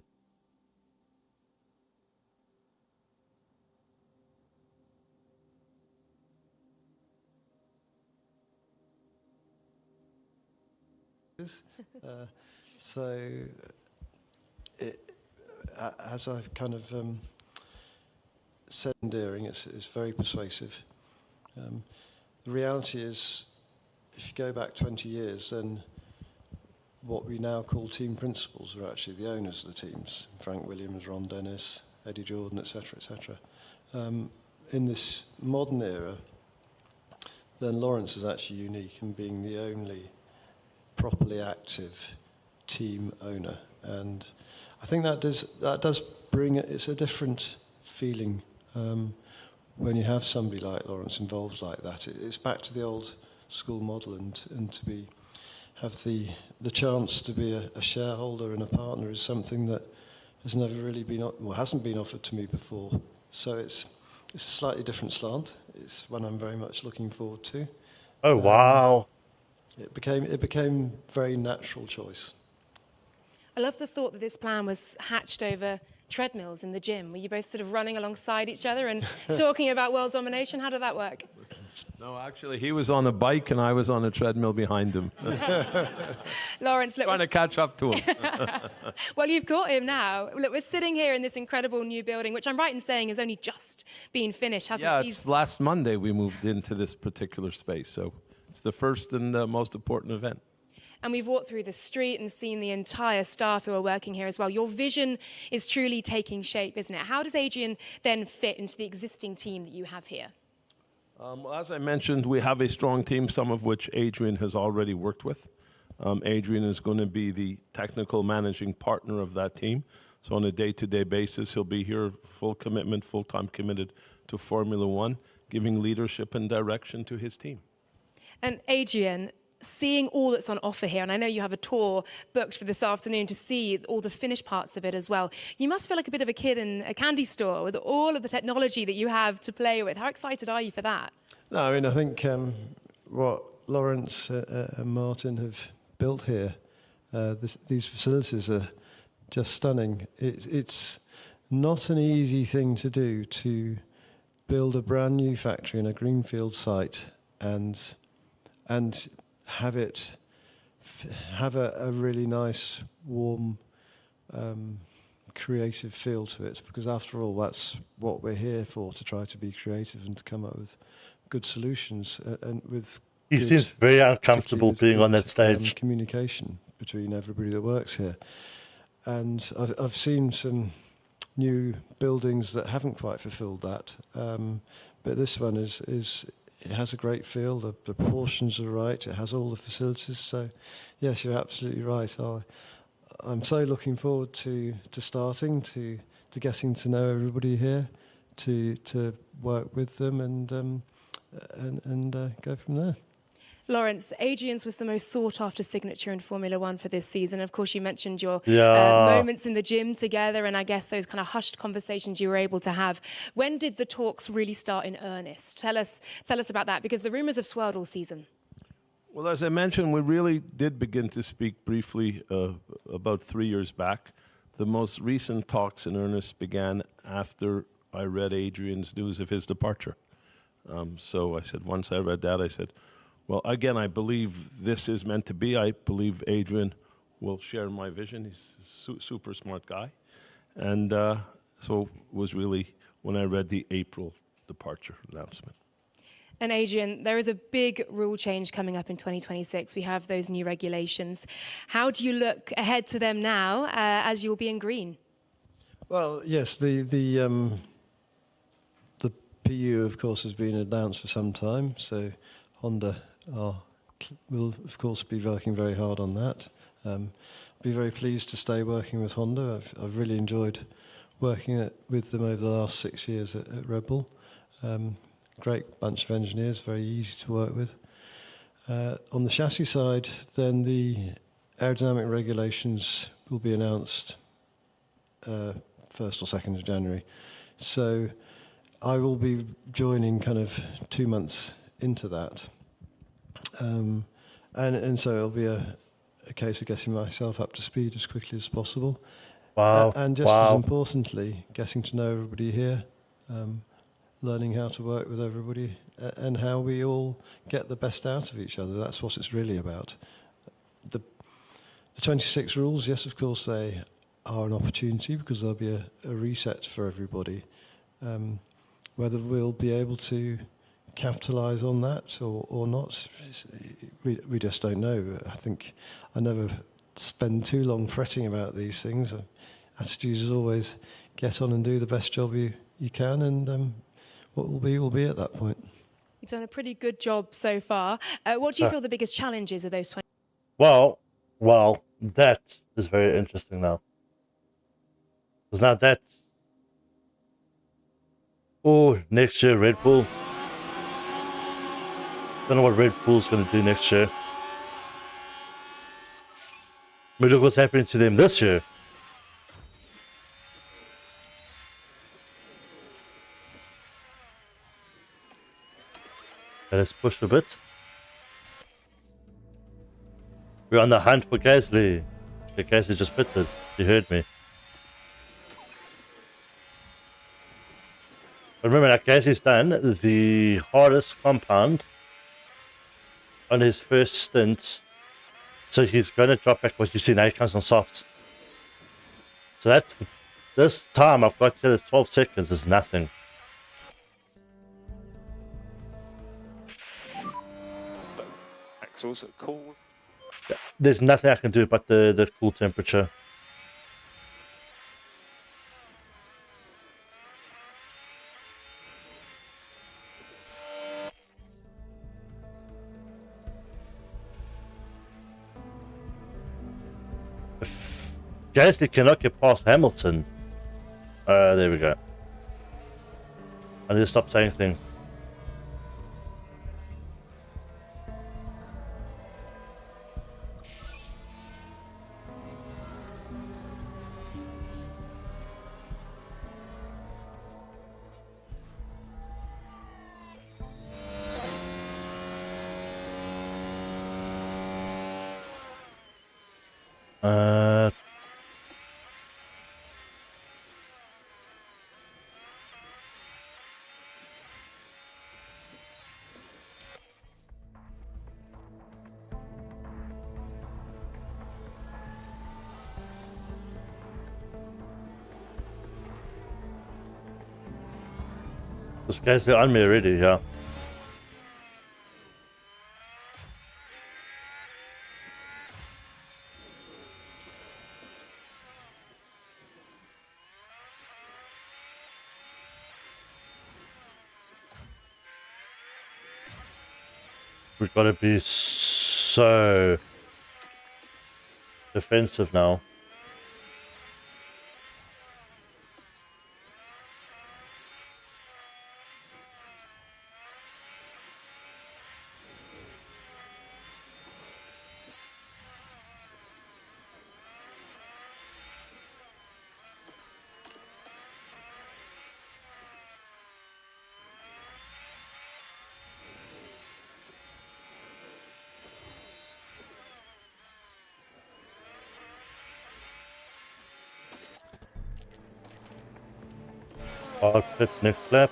So, as I've kind of said, endearing, it's very persuasive. The reality is, if you go back 20 years, then what we now call team principals are actually the owners of the teams. Frank Williams, Ron Dennis, Eddie Jordan, etc., etc. In this modern era, then Lawrence is actually unique in being the only properly active team owner, and I think that does bring it's a different feeling when you have somebody like Lawrence involved like that. It's back to the old school model, and to have the chance to be a shareholder and a partner is something that has never really hasn't been offered to me before. So it's a slightly different slant. It's one I'm very much looking forward to. Oh wow! It became very natural choice. I love the thought that this plan was hatched over treadmills in the gym. Were you both sort of running alongside each other and talking about world domination? How did that work? No, actually, he was on a bike and I was on a treadmill behind him. Lawrence, look, trying to catch up to him. Well, you've got him now. Look, we're sitting here in this incredible new building, which I'm right in saying has only just been finished, hasn't it? Yeah, it's last Monday we moved into this particular space, so it's the first and most important event. And we've walked through the street and seen the entire staff who are working here as well. Your vision is truly taking shape, isn't it? How does Adrian then fit into the existing team that you have here? As I mentioned, we have a strong team, some of which Adrian has already worked with. Adrian is going to be the technical managing partner of that team. So on a day-to-day basis, he'll be here, full commitment, full-time committed to Formula One, giving leadership and direction to his team. And Adrian, seeing all that's on offer here, and I know you have a tour booked for this afternoon to see all the finished parts of it as well, you must feel like a bit of a kid in a candy store with all of the technology that you have to play with. How excited are you for that? No, I mean, I think what Lawrence and Martin have built here, these facilities are just stunning. It's not an easy thing to do, to build a brand new factory in a greenfield site and have it have a really nice, warm, creative feel to it, because after all, that's what we're here for, to try to be creative and to come up with good solutions. And with he seems very uncomfortable being on that stage. Communication between everybody that works here. And I've seen some new buildings that haven't quite fulfilled that, but this one is it has a great feel. The proportions are right. It has all the facilities. So, yes, you're absolutely right. I'm so looking forward to starting, to getting to know everybody here, to work with them and go from there. Lawrence, Adrian's was the most sought-after signature in Formula One for this season. Of course, you mentioned your moments in the gym together, and I guess those kind of hushed conversations you were able to have. When did the talks really start in earnest? Tell us about that, because the rumours have swirled all season. Well, as I mentioned, we really did begin to speak briefly about 3 years back. The most recent talks in earnest began after I read Adrian's news of his departure. So I said, once I read that, I said, well, again, I believe this is meant to be. I believe Adrian will share my vision. He's a super smart guy. And so it was really when I read the April departure announcement. And Adrian, there is a big rule change coming up in 2026. We have those new regulations. How do you look ahead to them now as you'll be in green? Well, yes, the PU, of course, has been announced for some time. So Honda will, of course, be working very hard on that. I'll be very pleased to stay working with Honda. I've really enjoyed working with them over the last 6 years at Red Bull. Great bunch of engineers, very easy to work with. On the chassis side, then the aerodynamic regulations will be announced 1st or 2nd of January. So I will be joining kind of 2 months into that. And so it'll be a case of getting myself up to speed as quickly as possible. Wow. And just as importantly, getting to know everybody here, learning how to work with everybody, and how we all get the best out of each other. That's what it's really about. The 26 rules, yes, of course, they are an opportunity because there'll be a reset for everybody. Whether we'll be able to capitalise on that or not, we just don't know. I think I never spend too long fretting about these things. Attitude is always get on and do the best job you can, and what will be at that point. You've done a pretty good job so far. What do you feel the biggest challenges of those 20? Well, that is very interesting now. Because now that... Oh, next year, Red Bull. Don't know what Red Bull's going to do next year. I mean, look what's happening to them this year. Let's push a bit. We're on the hunt for Gasly. The Gasly just pitted. He heard me. But remember that Gasly's done the hardest compound on his first stint. So he's going to drop back what you see now. He comes on softs. So that this time I've got here, 12 seconds is nothing. Both axles are cool. There's nothing I can do about the cool temperature. If Gasly cannot get past Hamilton. There we go. I need to stop saying things. This guy's on me already, yeah. We've got to be so defensive now. Hard pit next lap.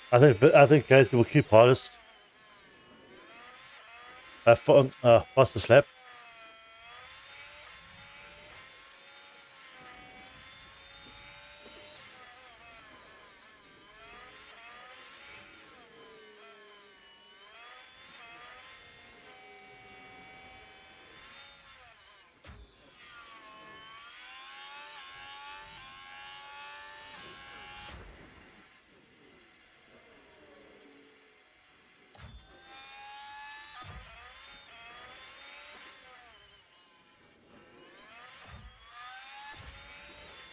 I think guys will keep hardest. Fastest lap.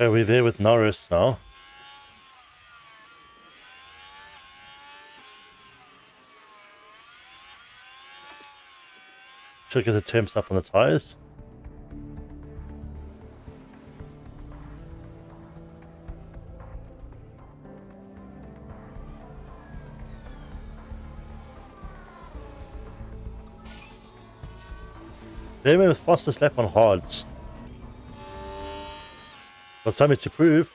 Are we there with Norris now? Should get the temps up on the tires. They're with fastest lap on hards. Got something to prove.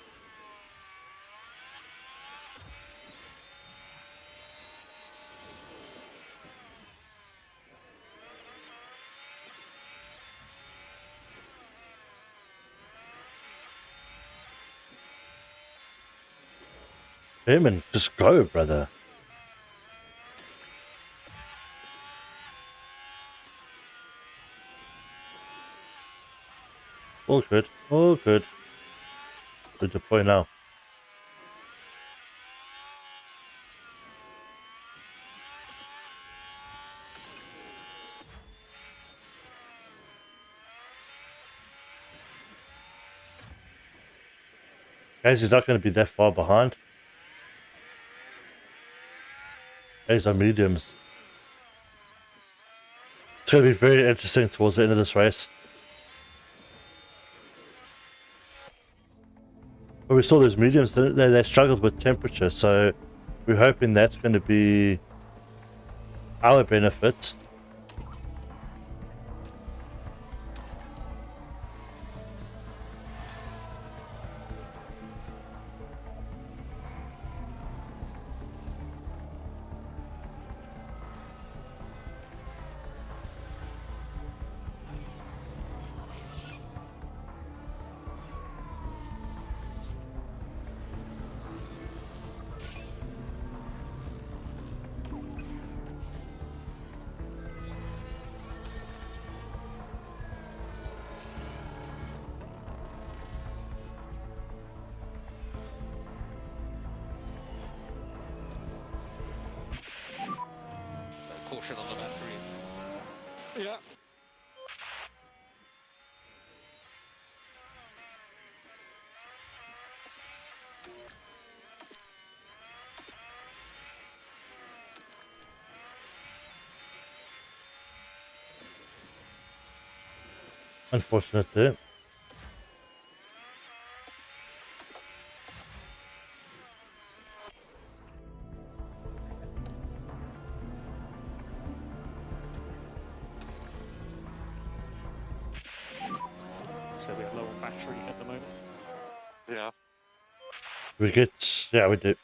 Herman, just go, brother. All good, all good. Good to point now. Guys, he's not going to be that far behind. These are mediums. It's going to be very interesting towards the end of this race. But we saw those mediums, they struggled with temperature, so we're hoping that's going to be our benefit. Caution on the battery. Yeah. Unfortunate there. So we have low on battery at the moment. Yeah. We get, yeah, we do.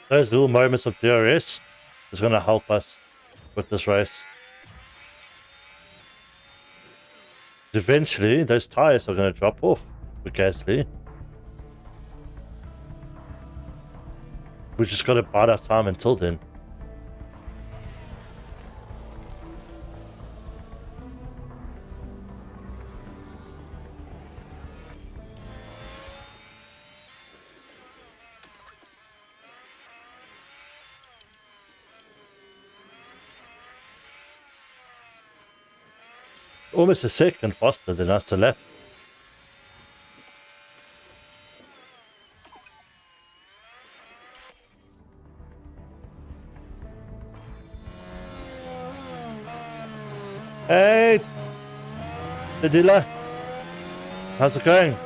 Those little moments of DRS is going to help us with this race. Eventually, those tires are going to drop off with Gasly. We just got to bide our time until then. Almost a second faster than us to lap. Hey, the dealer. How's it going?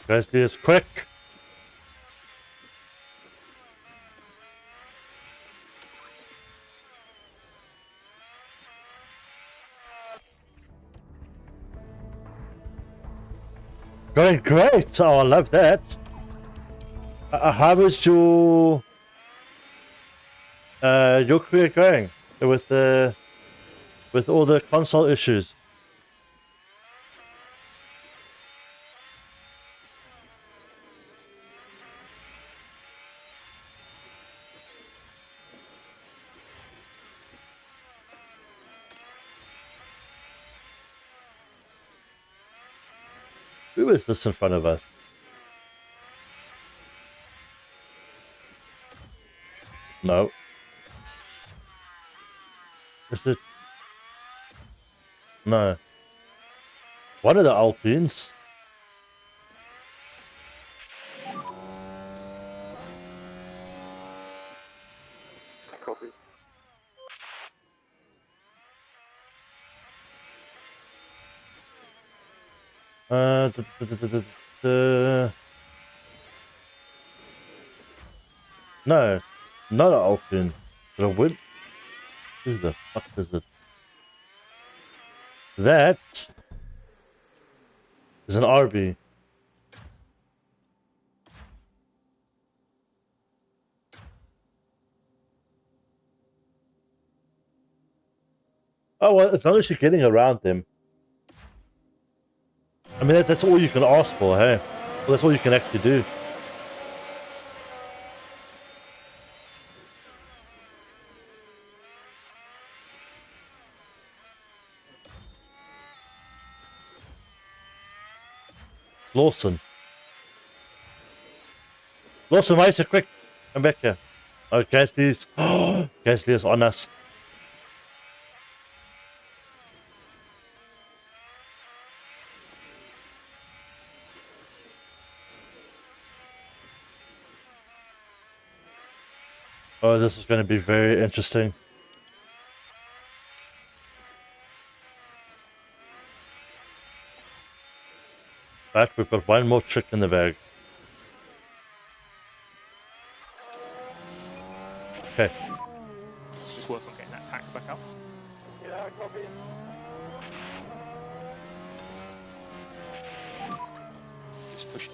Gasly is quick. Going great. Oh, I love that. How was your career going with all the console issues? Who is this in front of us? No. Is it? No. One of the Alpines. Copy. No, not an Alpine. But a win. Who the fuck is it? That is an RB. Oh, well, as long as you're getting around them. I mean, that's all you can ask for, hey? Well, that's all you can actually do. Lawson. Lawson, why so quick? Come back here. Oh, Gasly's. Oh, Gasly is on us. Oh, this is going to be very interesting. But we've got one more trick in the bag. Okay. Just work on getting that tack back up. Yeah, copy. Just push.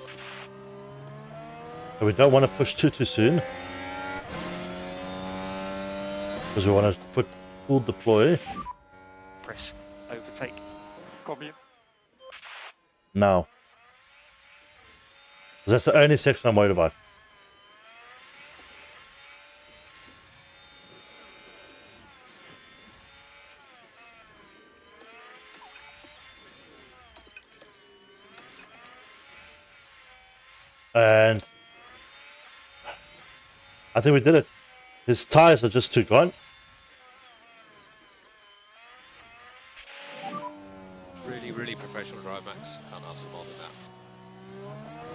So we don't want to push too soon. Because we want to full deploy. Press. Overtake. Copy. Now. 'Cause that's the only section I'm worried about. And I think we did it. His tires are just too gone. Really, really professional drive, Max. Can't ask for more than that.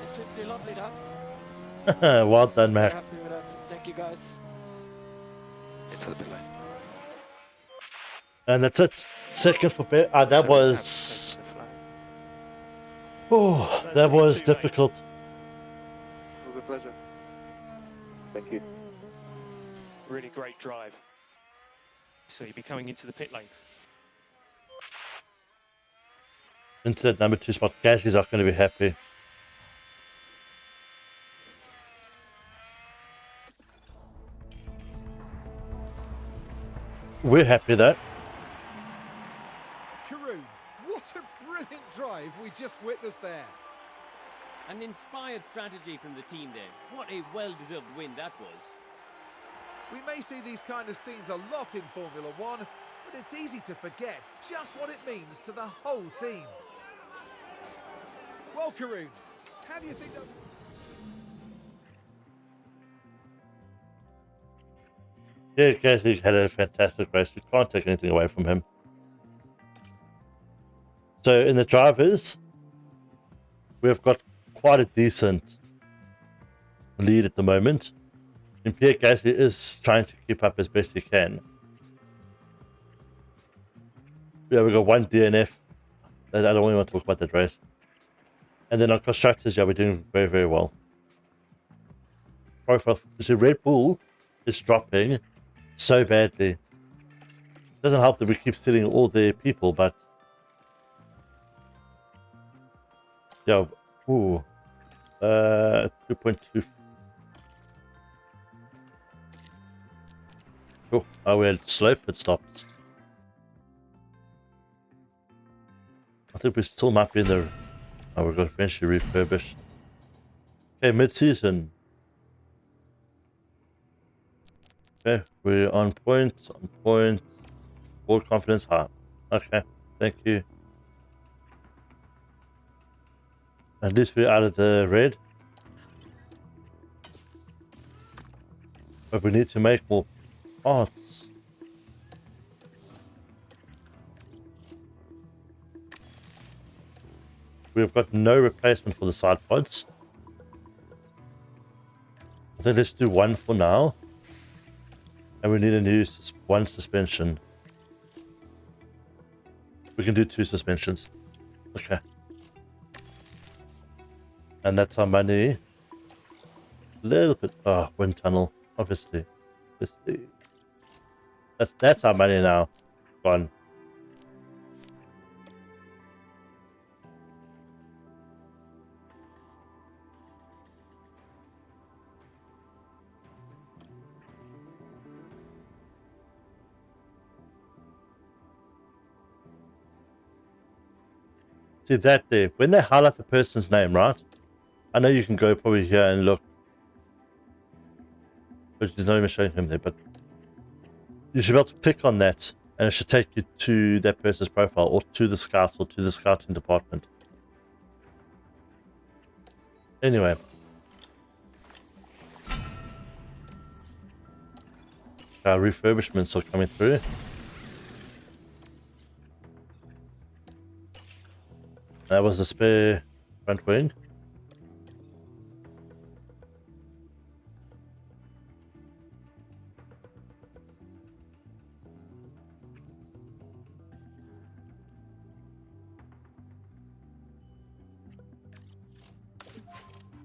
It's simply lovely, that. Well done, Very Max. happy with that. Thank you, guys. Into the pit lane. And that's it. Second for bit. That So we have was. close to the flag. Oh, that was too late. difficult. It was a pleasure. Thank you. Really great drive. So you'll be coming into the pit lane. Into that number 2 spot. Gasly's not going to be happy. We're happy that. Karun, what a brilliant drive we just witnessed there. An inspired strategy from the team there. What a well-deserved win that was. We may see these kind of scenes a lot in Formula One, but it's easy to forget just what it means to the whole team. Well, Karun, how do you think that... Yeah, Gasly had a fantastic race. You can't take anything away from him. So in the drivers, we've got quite a decent lead at the moment. And Pierre Gasly is trying to keep up as best he can. Yeah, we got one DNF. I don't really want to talk about that race. And then on constructors, yeah, we're doing very, very well. Profile. So Red Bull is dropping so badly. Doesn't help that we keep stealing all their people, but yeah, ooh, 2.2. Oh, we had slow pit stops. I think we still might be in the. Oh, we've got eventually refurbished. Okay, mid-season. Okay, we're on point, Board confidence high. Okay, thank you. At least we're out of the red. But we need to make more parts. We've got no replacement for the side pods. I think let's do one for now. And we need a new one suspension. We can do 2 suspensions. Okay. And that's our money. A little bit. Oh, wind tunnel. Obviously. That's our money now. Gone. See that there. When they highlight the person's name, right? I know you can go probably here and look. But there's not even showing him there. But you should be able to click on that. And it should take you to that person's profile. Or to the scouts. Or to the scouting department. Anyway. Our refurbishments are coming through. That was the spare front wing.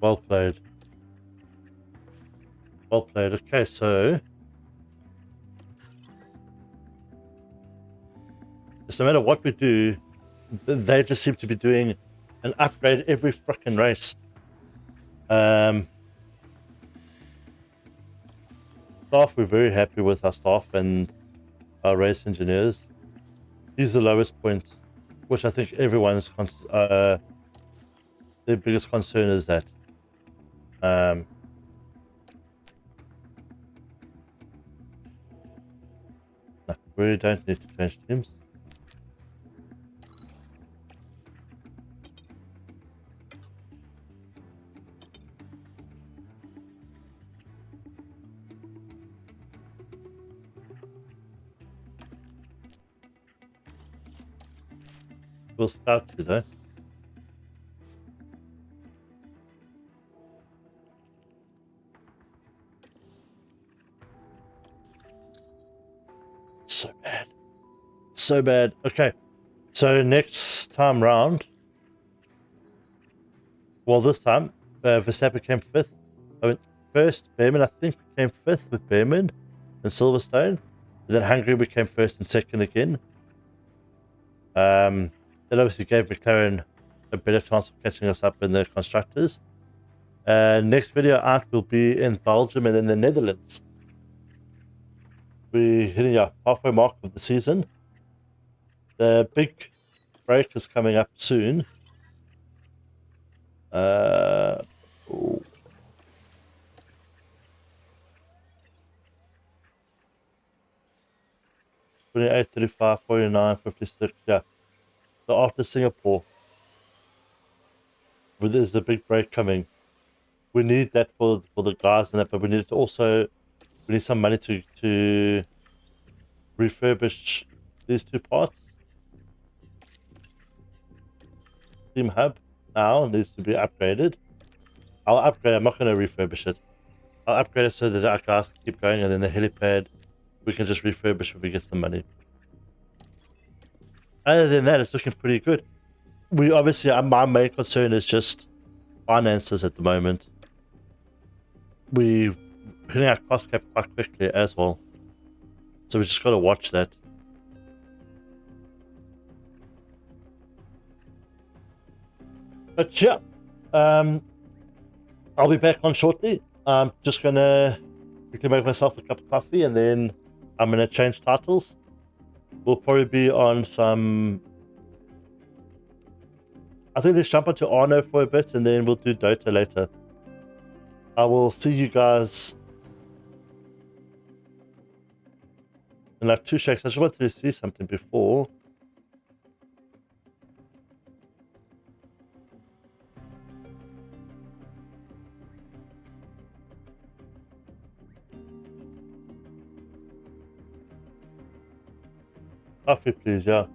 Well played. Well played. Okay, so no matter what we do, they just seem to be doing an upgrade every frickin' race. Staff, we're very happy with our staff and our race engineers. He's the lowest point, which I think everyone's their biggest concern is that. No, we don't need to change teams. We'll start you though. So bad. So bad. Okay. So next time round. Well, this time, Verstappen came 5th. I went first. Behrman, I think, came 5th with Behrman and Silverstone. And then Hungary became 1st and 2nd again. That obviously gave McLaren a better chance of catching us up in the constructors. Next video out will be in Belgium and then the Netherlands. We're hitting our halfway mark of the season. The big break is coming up soon. 28, 35, 49, 56, yeah. So after Singapore, there's the big break coming. We need that for the guys and that, but we need to also, we need some money to refurbish these 2 parts. Team Hub now needs to be upgraded. I'll upgrade, I'm not going to refurbish it. I'll upgrade it so that our guys can keep going, and then the helipad, we can just refurbish when we get some money. Other than that, it's looking pretty good. We obviously, my main concern is just finances at the moment. We're hitting our cost cap quite quickly as well. So we just got to watch that. But yeah, I'll be back on shortly. I'm just going to quickly make myself a cup of coffee and then I'm going to change titles. We'll probably be on some... I think let's jump onto Arno for a bit and then we'll do Dota later. I will see you guys in like 2 shakes. I just wanted to see something before. Coffee, please, yeah.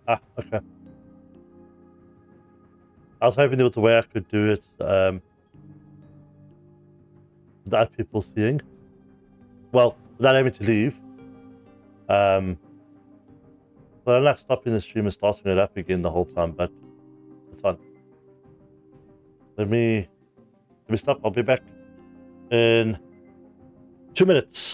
Ah, okay. I was hoping there was a way I could do it without people seeing. Well, without having to leave. But I like stopping the stream and starting it up again the whole time, but it's fun. Let me stop. I'll be back in 2 minutes.